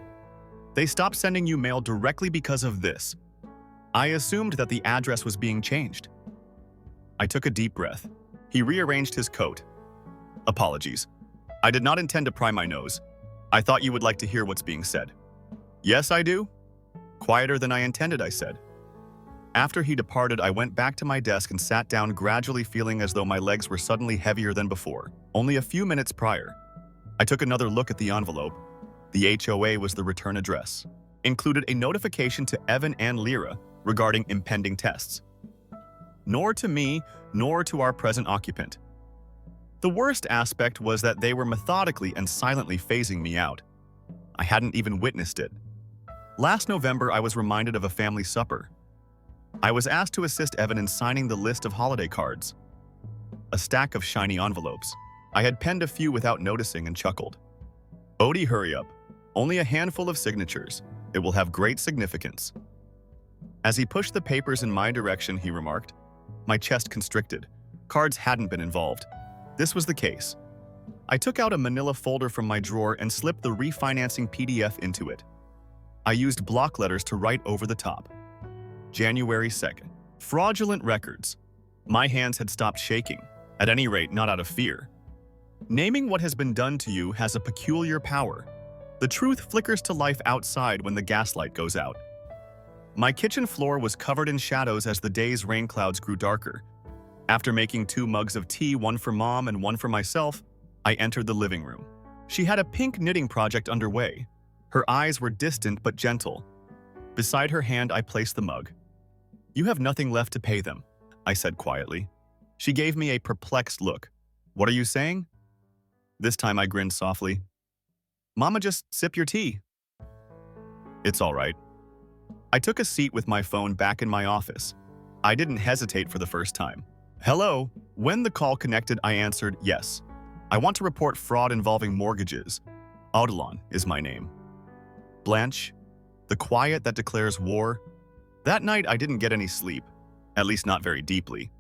A: They stopped sending you mail directly because of this. I assumed that the address was being changed." I took a deep breath. He rearranged his coat. "Apologies. I did not intend to pry my nose. I thought you would like to hear what's being said." "Yes, I do." "Quieter than I intended," I said. After he departed, I went back to my desk and sat down, gradually feeling as though my legs were suddenly heavier than before, only a few minutes prior. I took another look at the envelope. The HOA was the return address. Included a notification to Evan and Lyra regarding impending tests. Nor to me, nor to our present occupant. The worst aspect was that they were methodically and silently phasing me out. I hadn't even witnessed it. Last November, I was reminded of a family supper. I was asked to assist Evan in signing the list of holiday cards. A stack of shiny envelopes. I had penned a few without noticing and chuckled. "Odie, hurry up. Only a handful of signatures. It will have great significance." As he pushed the papers in my direction, he remarked. My chest constricted. Cards hadn't been involved. This was the case. I took out a manila folder from my drawer and slipped the refinancing PDF into it. I used block letters to write over the top. January 2nd. Fraudulent records. My hands had stopped shaking, at any rate not out of fear. Naming what has been done to you has a peculiar power. The truth flickers to life outside when the gaslight goes out. My kitchen floor was covered in shadows as the day's rain clouds grew darker. After making 2 mugs of tea, one for Mom and one for myself, I entered the living room. She had a pink knitting project underway. Her eyes were distant but gentle. Beside her hand, I placed the mug. "You have nothing left to pay them," I said quietly. She gave me a perplexed look. "What are you saying?" This time I grinned softly. "Mama, just sip your tea." "It's all right." I took a seat with my phone back in my office. I didn't hesitate for the first time. "Hello." When the call connected, I answered, "Yes. I want to report fraud involving mortgages. Audilon is my name." Blanche, the quiet that declares war. That night I didn't get any sleep, at least not very deeply.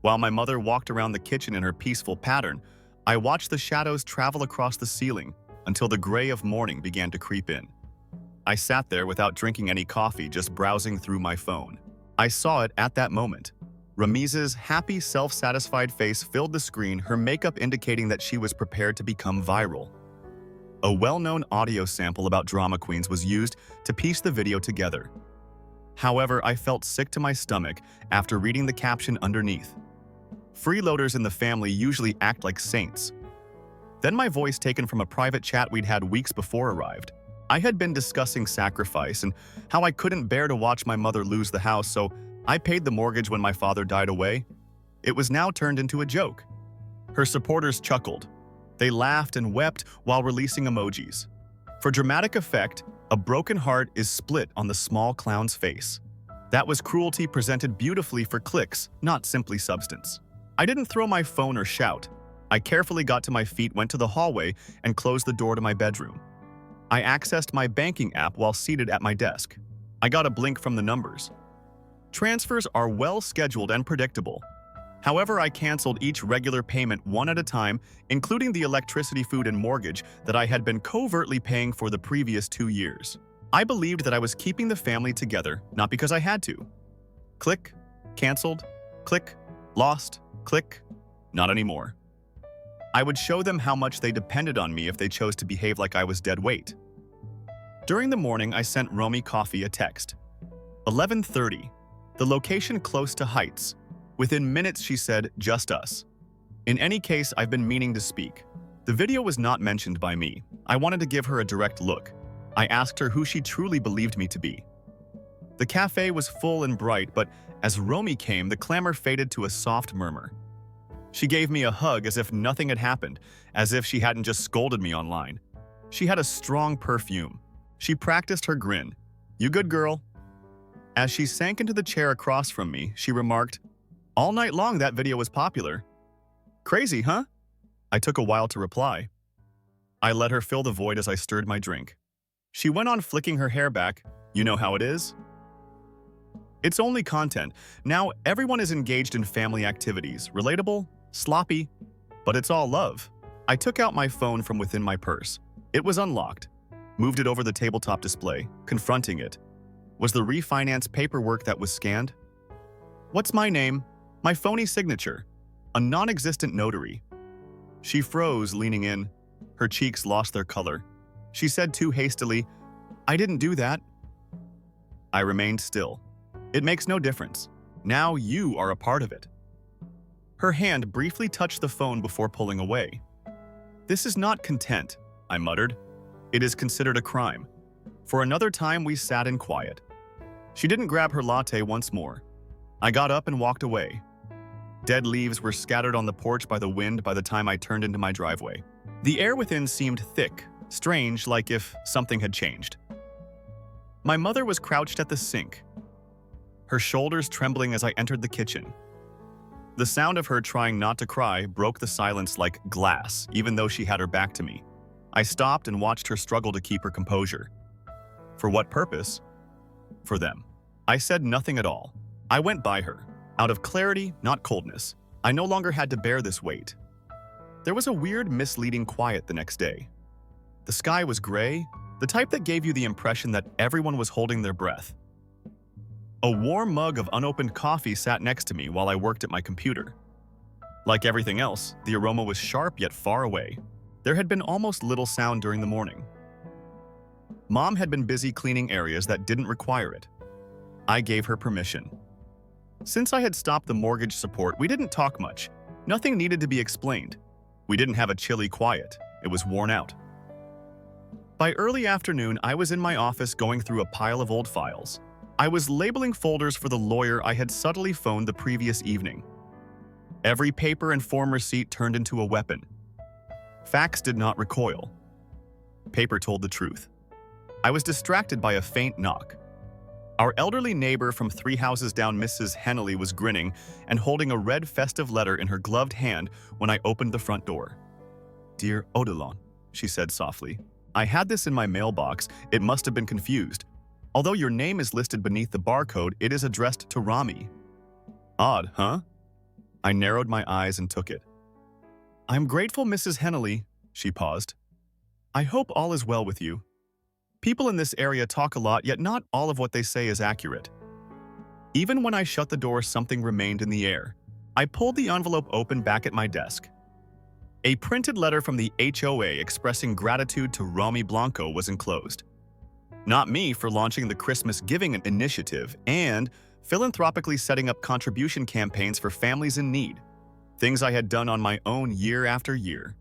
A: While my mother walked around the kitchen in her peaceful pattern, I watched the shadows travel across the ceiling until the gray of morning began to creep in. I sat there without drinking any coffee, just browsing through my phone. I saw it at that moment. Ramiz's happy, self-satisfied face filled the screen, her makeup indicating that she was prepared to become viral. A well-known audio sample about drama queens was used to piece the video together. However, I felt sick to my stomach after reading the caption underneath. Freeloaders in the family usually act like saints. Then my voice, taken from a private chat we'd had weeks before, arrived. I had been discussing sacrifice and how I couldn't bear to watch my mother lose the house, so I paid the mortgage when my father died away. It was now turned into a joke. Her supporters chuckled. They laughed and wept while releasing emojis. For dramatic effect, a broken heart is split on the small clown's face. That was cruelty presented beautifully for clicks, not simply substance. I didn't throw my phone or shout. I carefully got to my feet, went to the hallway, and closed the door to my bedroom. I accessed my banking app while seated at my desk. I got a blink from the numbers. Transfers are well scheduled and predictable. However, I canceled each regular payment one at a time, including the electricity, food, and mortgage that I had been covertly paying for the previous 2 years. I believed that I was keeping the family together, not because I had to. Click, canceled, click, lost, click, not anymore. I would show them how much they depended on me if they chose to behave like I was dead weight. During the morning, I sent Romy Coffee a text. 11:30, the location close to Heights. Within minutes, she said, just us. In any case, I've been meaning to speak. The video was not mentioned by me. I wanted to give her a direct look. I asked her who she truly believed me to be. The cafe was full and bright, but as Romy came, the clamor faded to a soft murmur. She gave me a hug as if nothing had happened, as if she hadn't just scolded me online. She had a strong perfume. She practiced her grin. You good, girl? As she sank into the chair across from me, she remarked, all night long that video was popular. Crazy, huh? I took a while to reply. I let her fill the void as I stirred my drink. She went on, flicking her hair back. You know how it is? It's only content. Now everyone is engaged in family activities. Relatable, sloppy, but it's all love. I took out my phone from within my purse. It was unlocked. Moved it over the tabletop display. Confronting it was the refinance paperwork that was scanned. What's my name? My phony signature. A non-existent notary. She froze, leaning in. Her cheeks lost their color. She said too hastily, I didn't do that. I remained still. It makes no difference. Now you are a part of it. Her hand briefly touched the phone before pulling away. This is not content, I muttered. It is considered a crime. For another time, we sat in quiet. She didn't grab her latte once more. I got up and walked away. Dead leaves were scattered on the porch by the wind by the time I turned into my driveway. The air within seemed thick, strange, like if something had changed. My mother was crouched at the sink, her shoulders trembling as I entered the kitchen. The sound of her trying not to cry broke the silence like glass, even though she had her back to me. I stopped and watched her struggle to keep her composure. For what purpose? For them. I said nothing at all. I went by her. Out of clarity, not coldness. I no longer had to bear this weight. There was a weird, misleading quiet the next day. The sky was gray, the type that gave you the impression that everyone was holding their breath. A warm mug of unopened coffee sat next to me while I worked at my computer. Like everything else, the aroma was sharp yet far away. There had been almost little sound during the morning. Mom had been busy cleaning areas that didn't require it. I gave her permission. Since I had stopped the mortgage support, we didn't talk much. Nothing needed to be explained. We didn't have a chilly quiet. It was worn out. By early afternoon, I was in my office going through a pile of old files. I was labeling folders for the lawyer I had subtly phoned the previous evening. Every paper and form receipt turned into a weapon. Facts did not recoil. Paper told the truth. I was distracted by a faint knock. Our elderly neighbor from 3 houses down, Mrs. Hennelly, was grinning and holding a red festive letter in her gloved hand when I opened the front door. Dear Odilon, she said softly. I had this in my mailbox. It must have been confused. Although your name is listed beneath the barcode, it is addressed to Rami. Odd, huh? I narrowed my eyes and took it. "I'm grateful, Mrs. Hennelly," she paused. "I hope all is well with you. People in this area talk a lot, yet not all of what they say is accurate." Even when I shut the door, something remained in the air. I pulled the envelope open back at my desk. A printed letter from the HOA expressing gratitude to Romy Blanco was enclosed. Not me for launching the Christmas Giving Initiative and philanthropically setting up contribution campaigns for families in need, things I had done on my own year after year.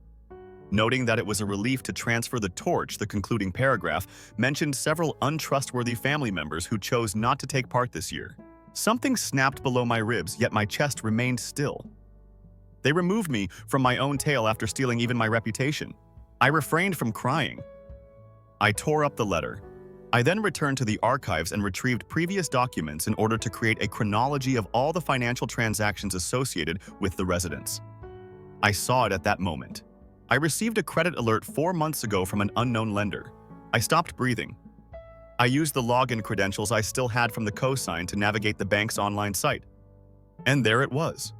A: Noting that it was a relief to transfer the torch, the concluding paragraph mentioned several untrustworthy family members who chose not to take part this year. Something snapped below my ribs, yet my chest remained still. They removed me from my own tale after stealing even my reputation. I refrained from crying. I tore up the letter. I then returned to the archives and retrieved previous documents in order to create a chronology of all the financial transactions associated with the residence. I saw it at that moment. I received a credit alert 4 months ago from an unknown lender. I stopped breathing. I used the login credentials I still had from the cosign to navigate the bank's online site. And there it was.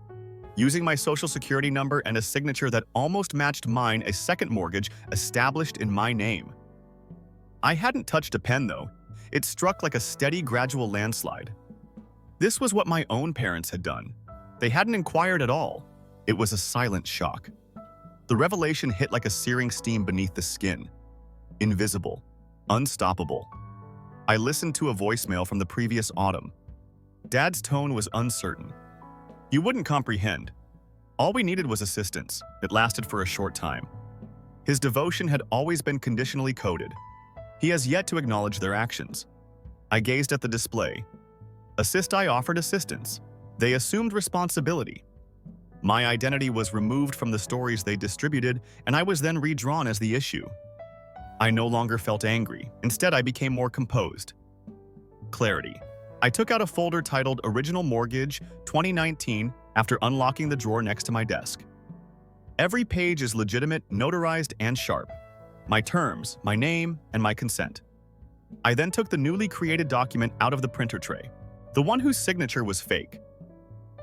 A: Using my social security number and a signature that almost matched mine, a second mortgage established in my name. I hadn't touched a pen, though. It struck like a steady, gradual landslide. This was what my own parents had done. They hadn't inquired at all. It was a silent shock. The revelation hit like a searing steam beneath the skin. Invisible. Unstoppable. I listened to a voicemail from the previous autumn. Dad's tone was uncertain. "You wouldn't comprehend. All we needed was assistance. It lasted for a short time. His devotion had always been conditionally coded. He has yet to acknowledge their actions." I gazed at the display. I offered assistance. They assumed responsibility. My identity was removed from the stories they distributed, and I was then redrawn as the issue. I no longer felt angry. Instead, I became more composed. Clarity. I took out a folder titled Original Mortgage 2019 after unlocking the drawer next to my desk. Every page is legitimate, notarized, and sharp. My terms, my name, and my consent. I then took the newly created document out of the printer tray, the one whose signature was fake.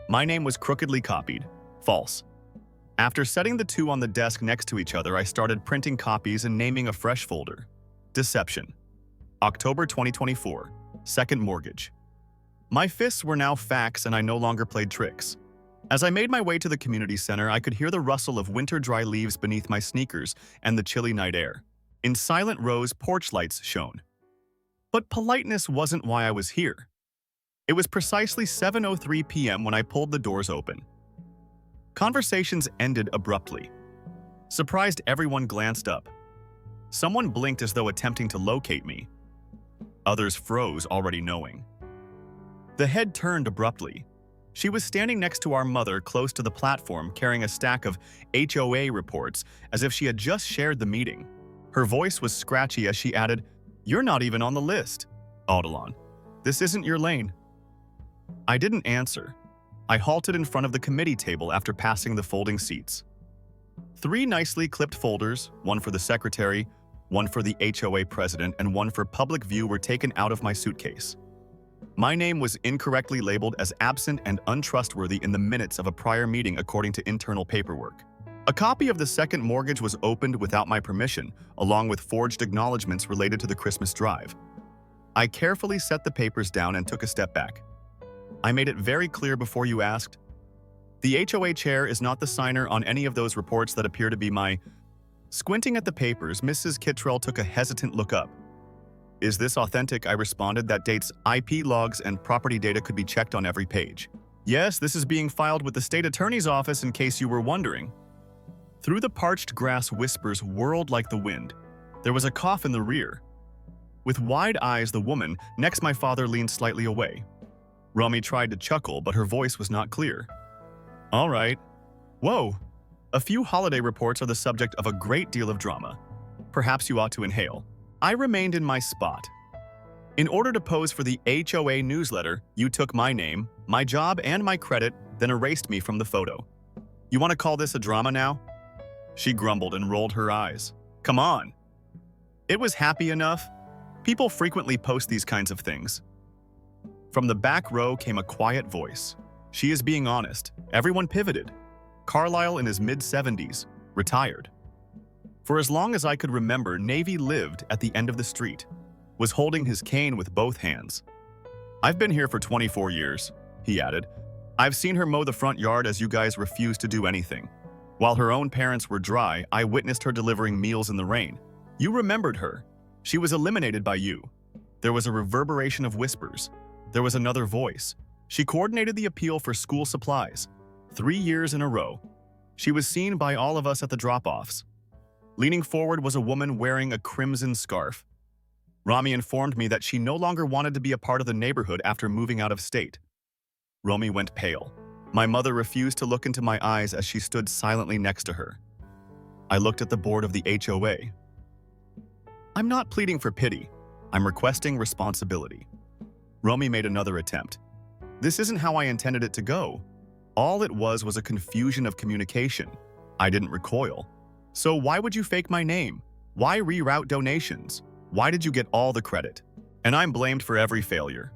A: My name was crookedly copied. False. After setting the two on the desk next to each other, I started printing copies and naming a fresh folder. Deception. October 2024. Second mortgage. My fists were now facts and I no longer played tricks. As I made my way to the community center, I could hear the rustle of winter dry leaves beneath my sneakers and the chilly night air. In silent rows, porch lights shone. But politeness wasn't why I was here. It was precisely 7:03 p.m. when I pulled the doors open. Conversations ended abruptly. Surprised, everyone glanced up. Someone blinked as though attempting to locate me. Others froze, already knowing. The head turned abruptly. She was standing next to our mother, close to the platform, carrying a stack of HOA reports, as if she had just shared the meeting. Her voice was scratchy as she added, "You're not even on the list, Audalon. This isn't your lane." I didn't answer. I halted in front of the committee table after passing the folding seats. 3 nicely clipped folders, one for the secretary, one for the HOA president, and one for public view, were taken out of my suitcase. My name was incorrectly labeled as absent and untrustworthy in the minutes of a prior meeting according to internal paperwork. A copy of the second mortgage was opened without my permission, along with forged acknowledgments related to the Christmas drive. I carefully set the papers down and took a step back. I made it very clear before you asked. The HOA chair is not the signer on any of those reports that appear to be my... Squinting at the papers, Mrs. Kittrell took a hesitant look up. "Is this authentic?" I responded. "That dates, IP logs, and property data could be checked on every page." "Yes, this is being filed with the state attorney's office in case you were wondering." Through the parched grass, whispers whirled like the wind. There was a cough in the rear. With wide eyes, the woman next my father leaned slightly away. Romy tried to chuckle, but her voice was not clear. "All right. Whoa. A few holiday reports are the subject of a great deal of drama. Perhaps you ought to inhale." I remained in my spot. "In order to pose for the HOA newsletter, you took my name, my job, and my credit, then erased me from the photo. You want to call this a drama now?" She grumbled and rolled her eyes. "Come on." It was happy enough. People frequently post these kinds of things. From the back row came a quiet voice. She is being honest. Everyone pivoted. Carlisle in his mid-70s, retired. For as long as I could remember, Navy lived at the end of the street, was holding his cane with both hands. I've been here for 24 years, he added. I've seen her mow the front yard as you guys refused to do anything. While her own parents were dry, I witnessed her delivering meals in the rain. You remembered her. She was eliminated by you. There was a reverberation of whispers. There was another voice. She coordinated the appeal for school supplies. 3 years in a row. She was seen by all of us at the drop-offs. Leaning forward was a woman wearing a crimson scarf. Rami informed me that she no longer wanted to be a part of the neighborhood after moving out of state. Romy went pale. My mother refused to look into my eyes as she stood silently next to her. I looked at the board of the HOA. I'm not pleading for pity. I'm requesting responsibility. Romy made another attempt. This isn't how I intended it to go. All it was a confusion of communication. I didn't recoil. So why would you fake my name? Why reroute donations? Why did you get all the credit? And I'm blamed for every failure.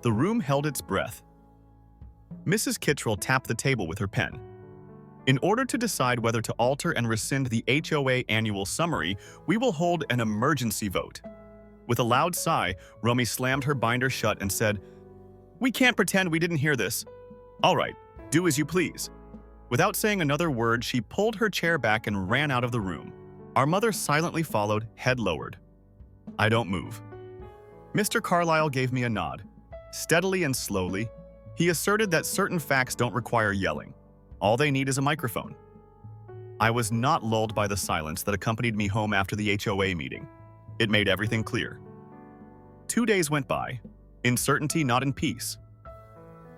A: The room held its breath. Mrs. Kittrell tapped the table with her pen. In order to decide whether to alter and rescind the HOA annual summary, we will hold an emergency vote. With a loud sigh, Romy slammed her binder shut and said, "We can't pretend we didn't hear this. All right, do as you please." Without saying another word, she pulled her chair back and ran out of the room. Our mother silently followed, head lowered. I don't move. Mr. Carlisle gave me a nod. Steadily and slowly, he asserted that certain facts don't require yelling. All they need is a microphone. I was not lulled by the silence that accompanied me home after the HOA meeting. It made everything clear. 2 days went by, in certainty, not in peace.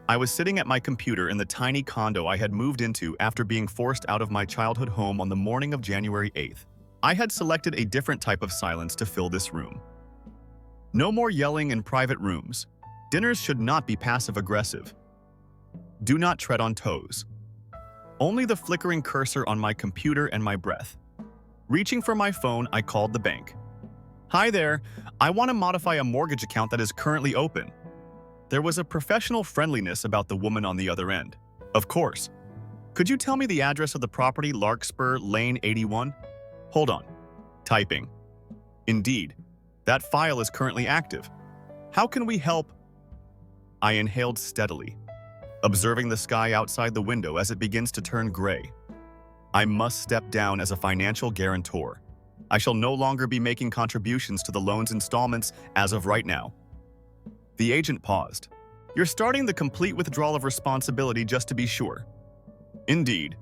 A: I was sitting at my computer in the tiny condo I had moved into after being forced out of my childhood home on the morning of January 8th. I had selected a different type of silence to fill this room. No more yelling in private rooms. Dinners should not be passive-aggressive. Do not tread on toes. Only the flickering cursor on my computer and my breath. Reaching for my phone, I called the bank. "Hi there, I want to modify a mortgage account that is currently open." There was a professional friendliness about the woman on the other end. "Of course. Could you tell me the address of the property, Larkspur Lane 81? Hold on. Typing. Indeed, that file is currently active. How can we help?" I inhaled steadily, observing the sky outside the window as it begins to turn gray. I must step down as a financial guarantor. I shall no longer be making contributions to the loan's installments as of right now. The agent paused. "You're starting the complete withdrawal of responsibility just to be sure." "Indeed.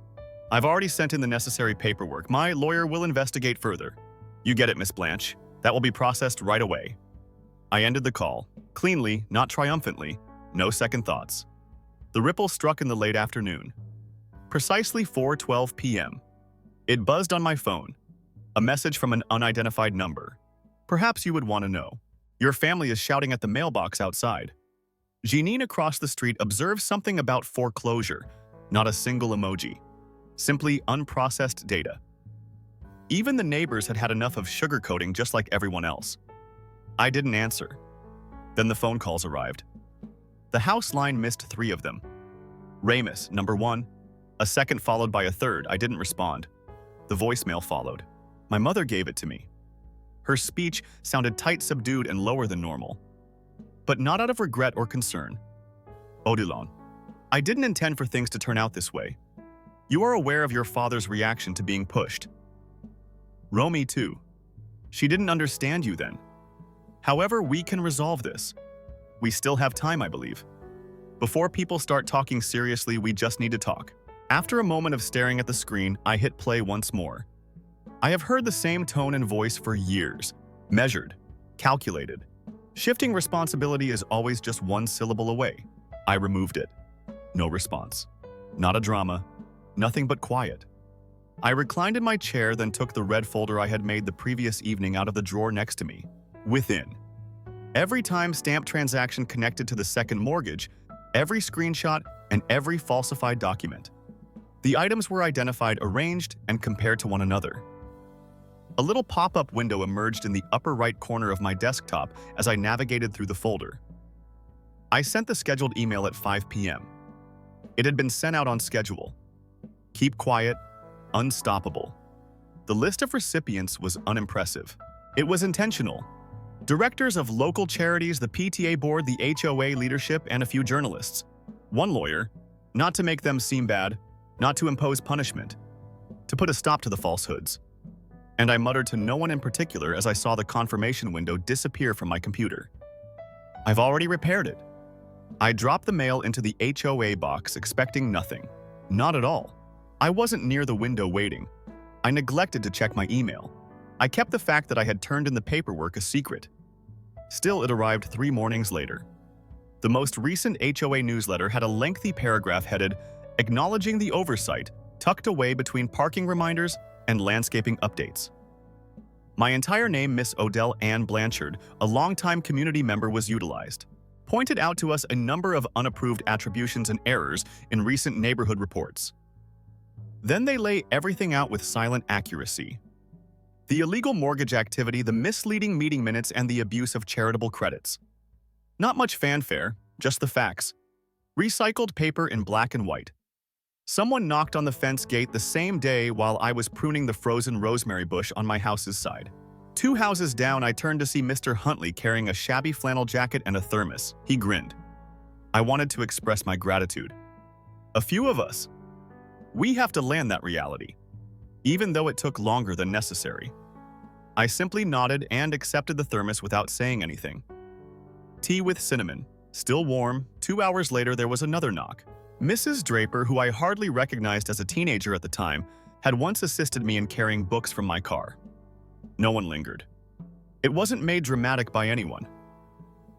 A: I've already sent in the necessary paperwork. My lawyer will investigate further." "You get it, Miss Blanche. That will be processed right away." I ended the call, cleanly, not triumphantly, no second thoughts. The ripple struck in the late afternoon. Precisely 4:12 p.m. It buzzed on my phone. A message from an unidentified number. "Perhaps you would want to know. Your family is shouting at the mailbox outside." Jeanine across the street observed something about foreclosure, not a single emoji. Simply unprocessed data. Even the neighbors had had enough of sugarcoating just like everyone else. I didn't answer. Then the phone calls arrived. The house line missed 3 of them. Ramus, number 1. A second followed by a third. I didn't respond. The voicemail followed. My mother gave it to me. Her speech sounded tight, subdued, and lower than normal. But not out of regret or concern. "Odilon, I didn't intend for things to turn out this way. You are aware of your father's reaction to being pushed. Romy too. She didn't understand you then. However, we can resolve this. We still have time, I believe. Before people start talking seriously, we just need to talk." After a moment of staring at the screen, I hit play once more. I have heard the same tone and voice for years. Measured. Calculated. Shifting responsibility is always just one syllable away. I removed it. No response. Not a drama. Nothing but quiet. I reclined in my chair, then took the red folder I had made the previous evening out of the drawer next to me. Within. Every time-stamped transaction connected to the second mortgage, every screenshot, and every falsified document. The items were identified, arranged, and compared to one another. A little pop-up window emerged in the upper right corner of my desktop as I navigated through the folder. I sent the scheduled email at 5 p.m. It had been sent out on schedule. Keep quiet, unstoppable. The list of recipients was unimpressive. It was intentional. Directors of local charities, the PTA board, the HOA leadership, and a few journalists. One lawyer, not to make them seem bad, not to impose punishment, to put a stop to the falsehoods. And I muttered to no one in particular as I saw the confirmation window disappear from my computer. I've already repaired it. I dropped the mail into the HOA box, expecting nothing. Not at all. I wasn't near the window waiting. I neglected to check my email. I kept the fact that I had turned in the paperwork a secret. Still, it arrived 3 mornings later. The most recent HOA newsletter had a lengthy paragraph headed, "Acknowledging the oversight," tucked away between parking reminders and landscaping updates. My entire name, Miss Odell Ann Blanchard, a longtime community member, was utilized. Pointed out to us a number of unapproved attributions and errors in recent neighborhood reports. Then they lay everything out with silent accuracy. The illegal mortgage activity, the misleading meeting minutes, and the abuse of charitable credits. Not much fanfare, just the facts. Recycled paper in black and white. Someone knocked on the fence gate the same day while I was pruning the frozen rosemary bush on my house's side. 2 houses down, I turned to see Mr. Huntley carrying a shabby flannel jacket and a thermos. He grinned. I wanted to express my gratitude. A few of us. We have to land that reality, even though it took longer than necessary. I simply nodded and accepted the thermos without saying anything. Tea with cinnamon, still warm. 2 hours later, there was another knock. Mrs. Draper, who I hardly recognized as a teenager at the time, had once assisted me in carrying books from my car. No one lingered. It wasn't made dramatic by anyone.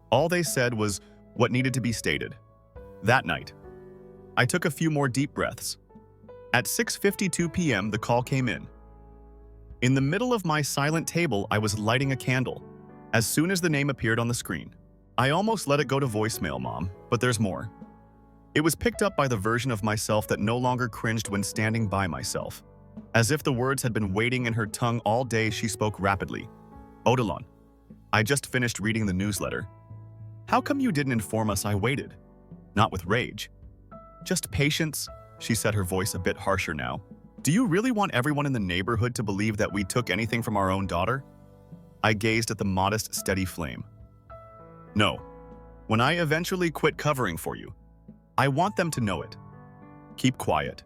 A: All they said was what needed to be stated. That night, I took a few more deep breaths. At 6:52 p.m., the call came in. In the middle of my silent table, I was lighting a candle. As soon as the name appeared on the screen, I almost let it go to voicemail, Mom, but there's more. It was picked up by the version of myself that no longer cringed when standing by myself. As if the words had been waiting in her tongue all day, she spoke rapidly. Odilon, I just finished reading the newsletter. How come you didn't inform us I waited? Not with rage. Just patience, she said, her voice a bit harsher now. Do you really want everyone in the neighborhood to believe that we took anything from our own daughter? I gazed at the modest, steady flame. No. When I eventually quit covering for you, I want them to know it. Keep quiet.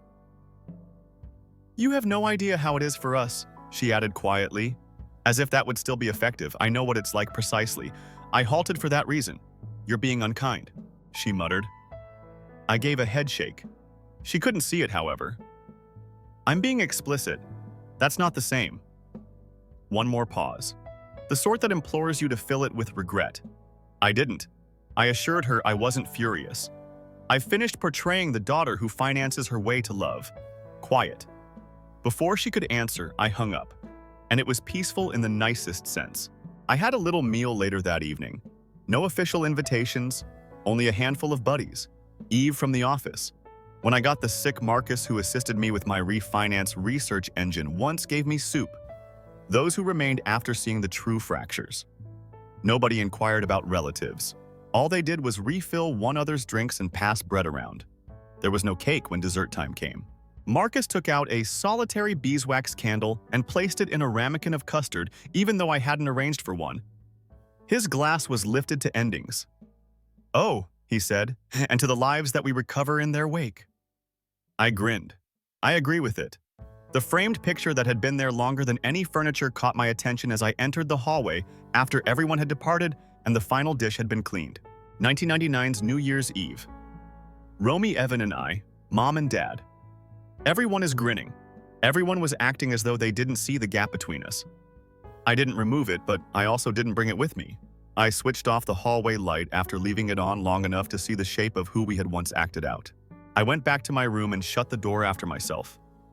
A: You have no idea how it is for us, she added quietly, as if that would still be effective. I know what it's like precisely. I halted for that reason. You're being unkind, she muttered. I gave a head shake. She couldn't see it, however. I'm being explicit. That's not the same. One more pause. The sort that implores you to fill it with regret. I didn't. I assured her I wasn't furious. I finished portraying the daughter who finances her way to love. Quiet. Before she could answer, I hung up. And it was peaceful in the nicest sense. I had a little meal later that evening. No official invitations, only a handful of buddies. Eve from the office. When I got the sick Marcus, who assisted me with my refinance research engine, once gave me soup. Those who remained after seeing the true fractures. Nobody inquired about relatives. All they did was refill one another's drinks and pass bread around. There was no cake when dessert time came. Marcus took out a solitary beeswax candle and placed it in a ramekin of custard, even though I hadn't arranged for one. His glass was lifted to endings. Oh, he said, and to the lives that we recover in their wake. I grinned. I agree with it. The framed picture that had been there longer than any furniture caught my attention as I entered the hallway after everyone had departed and the final dish had been cleaned. 1999's New Year's Eve. Romy, Evan, and I, Mom and Dad. Everyone is grinning. Everyone was acting as though they didn't see the gap between us. I didn't remove it, but I also didn't bring it with me. I switched off the hallway light after leaving it on long enough to see the shape of who we had once acted out. I went back to my room and shut the door after myself.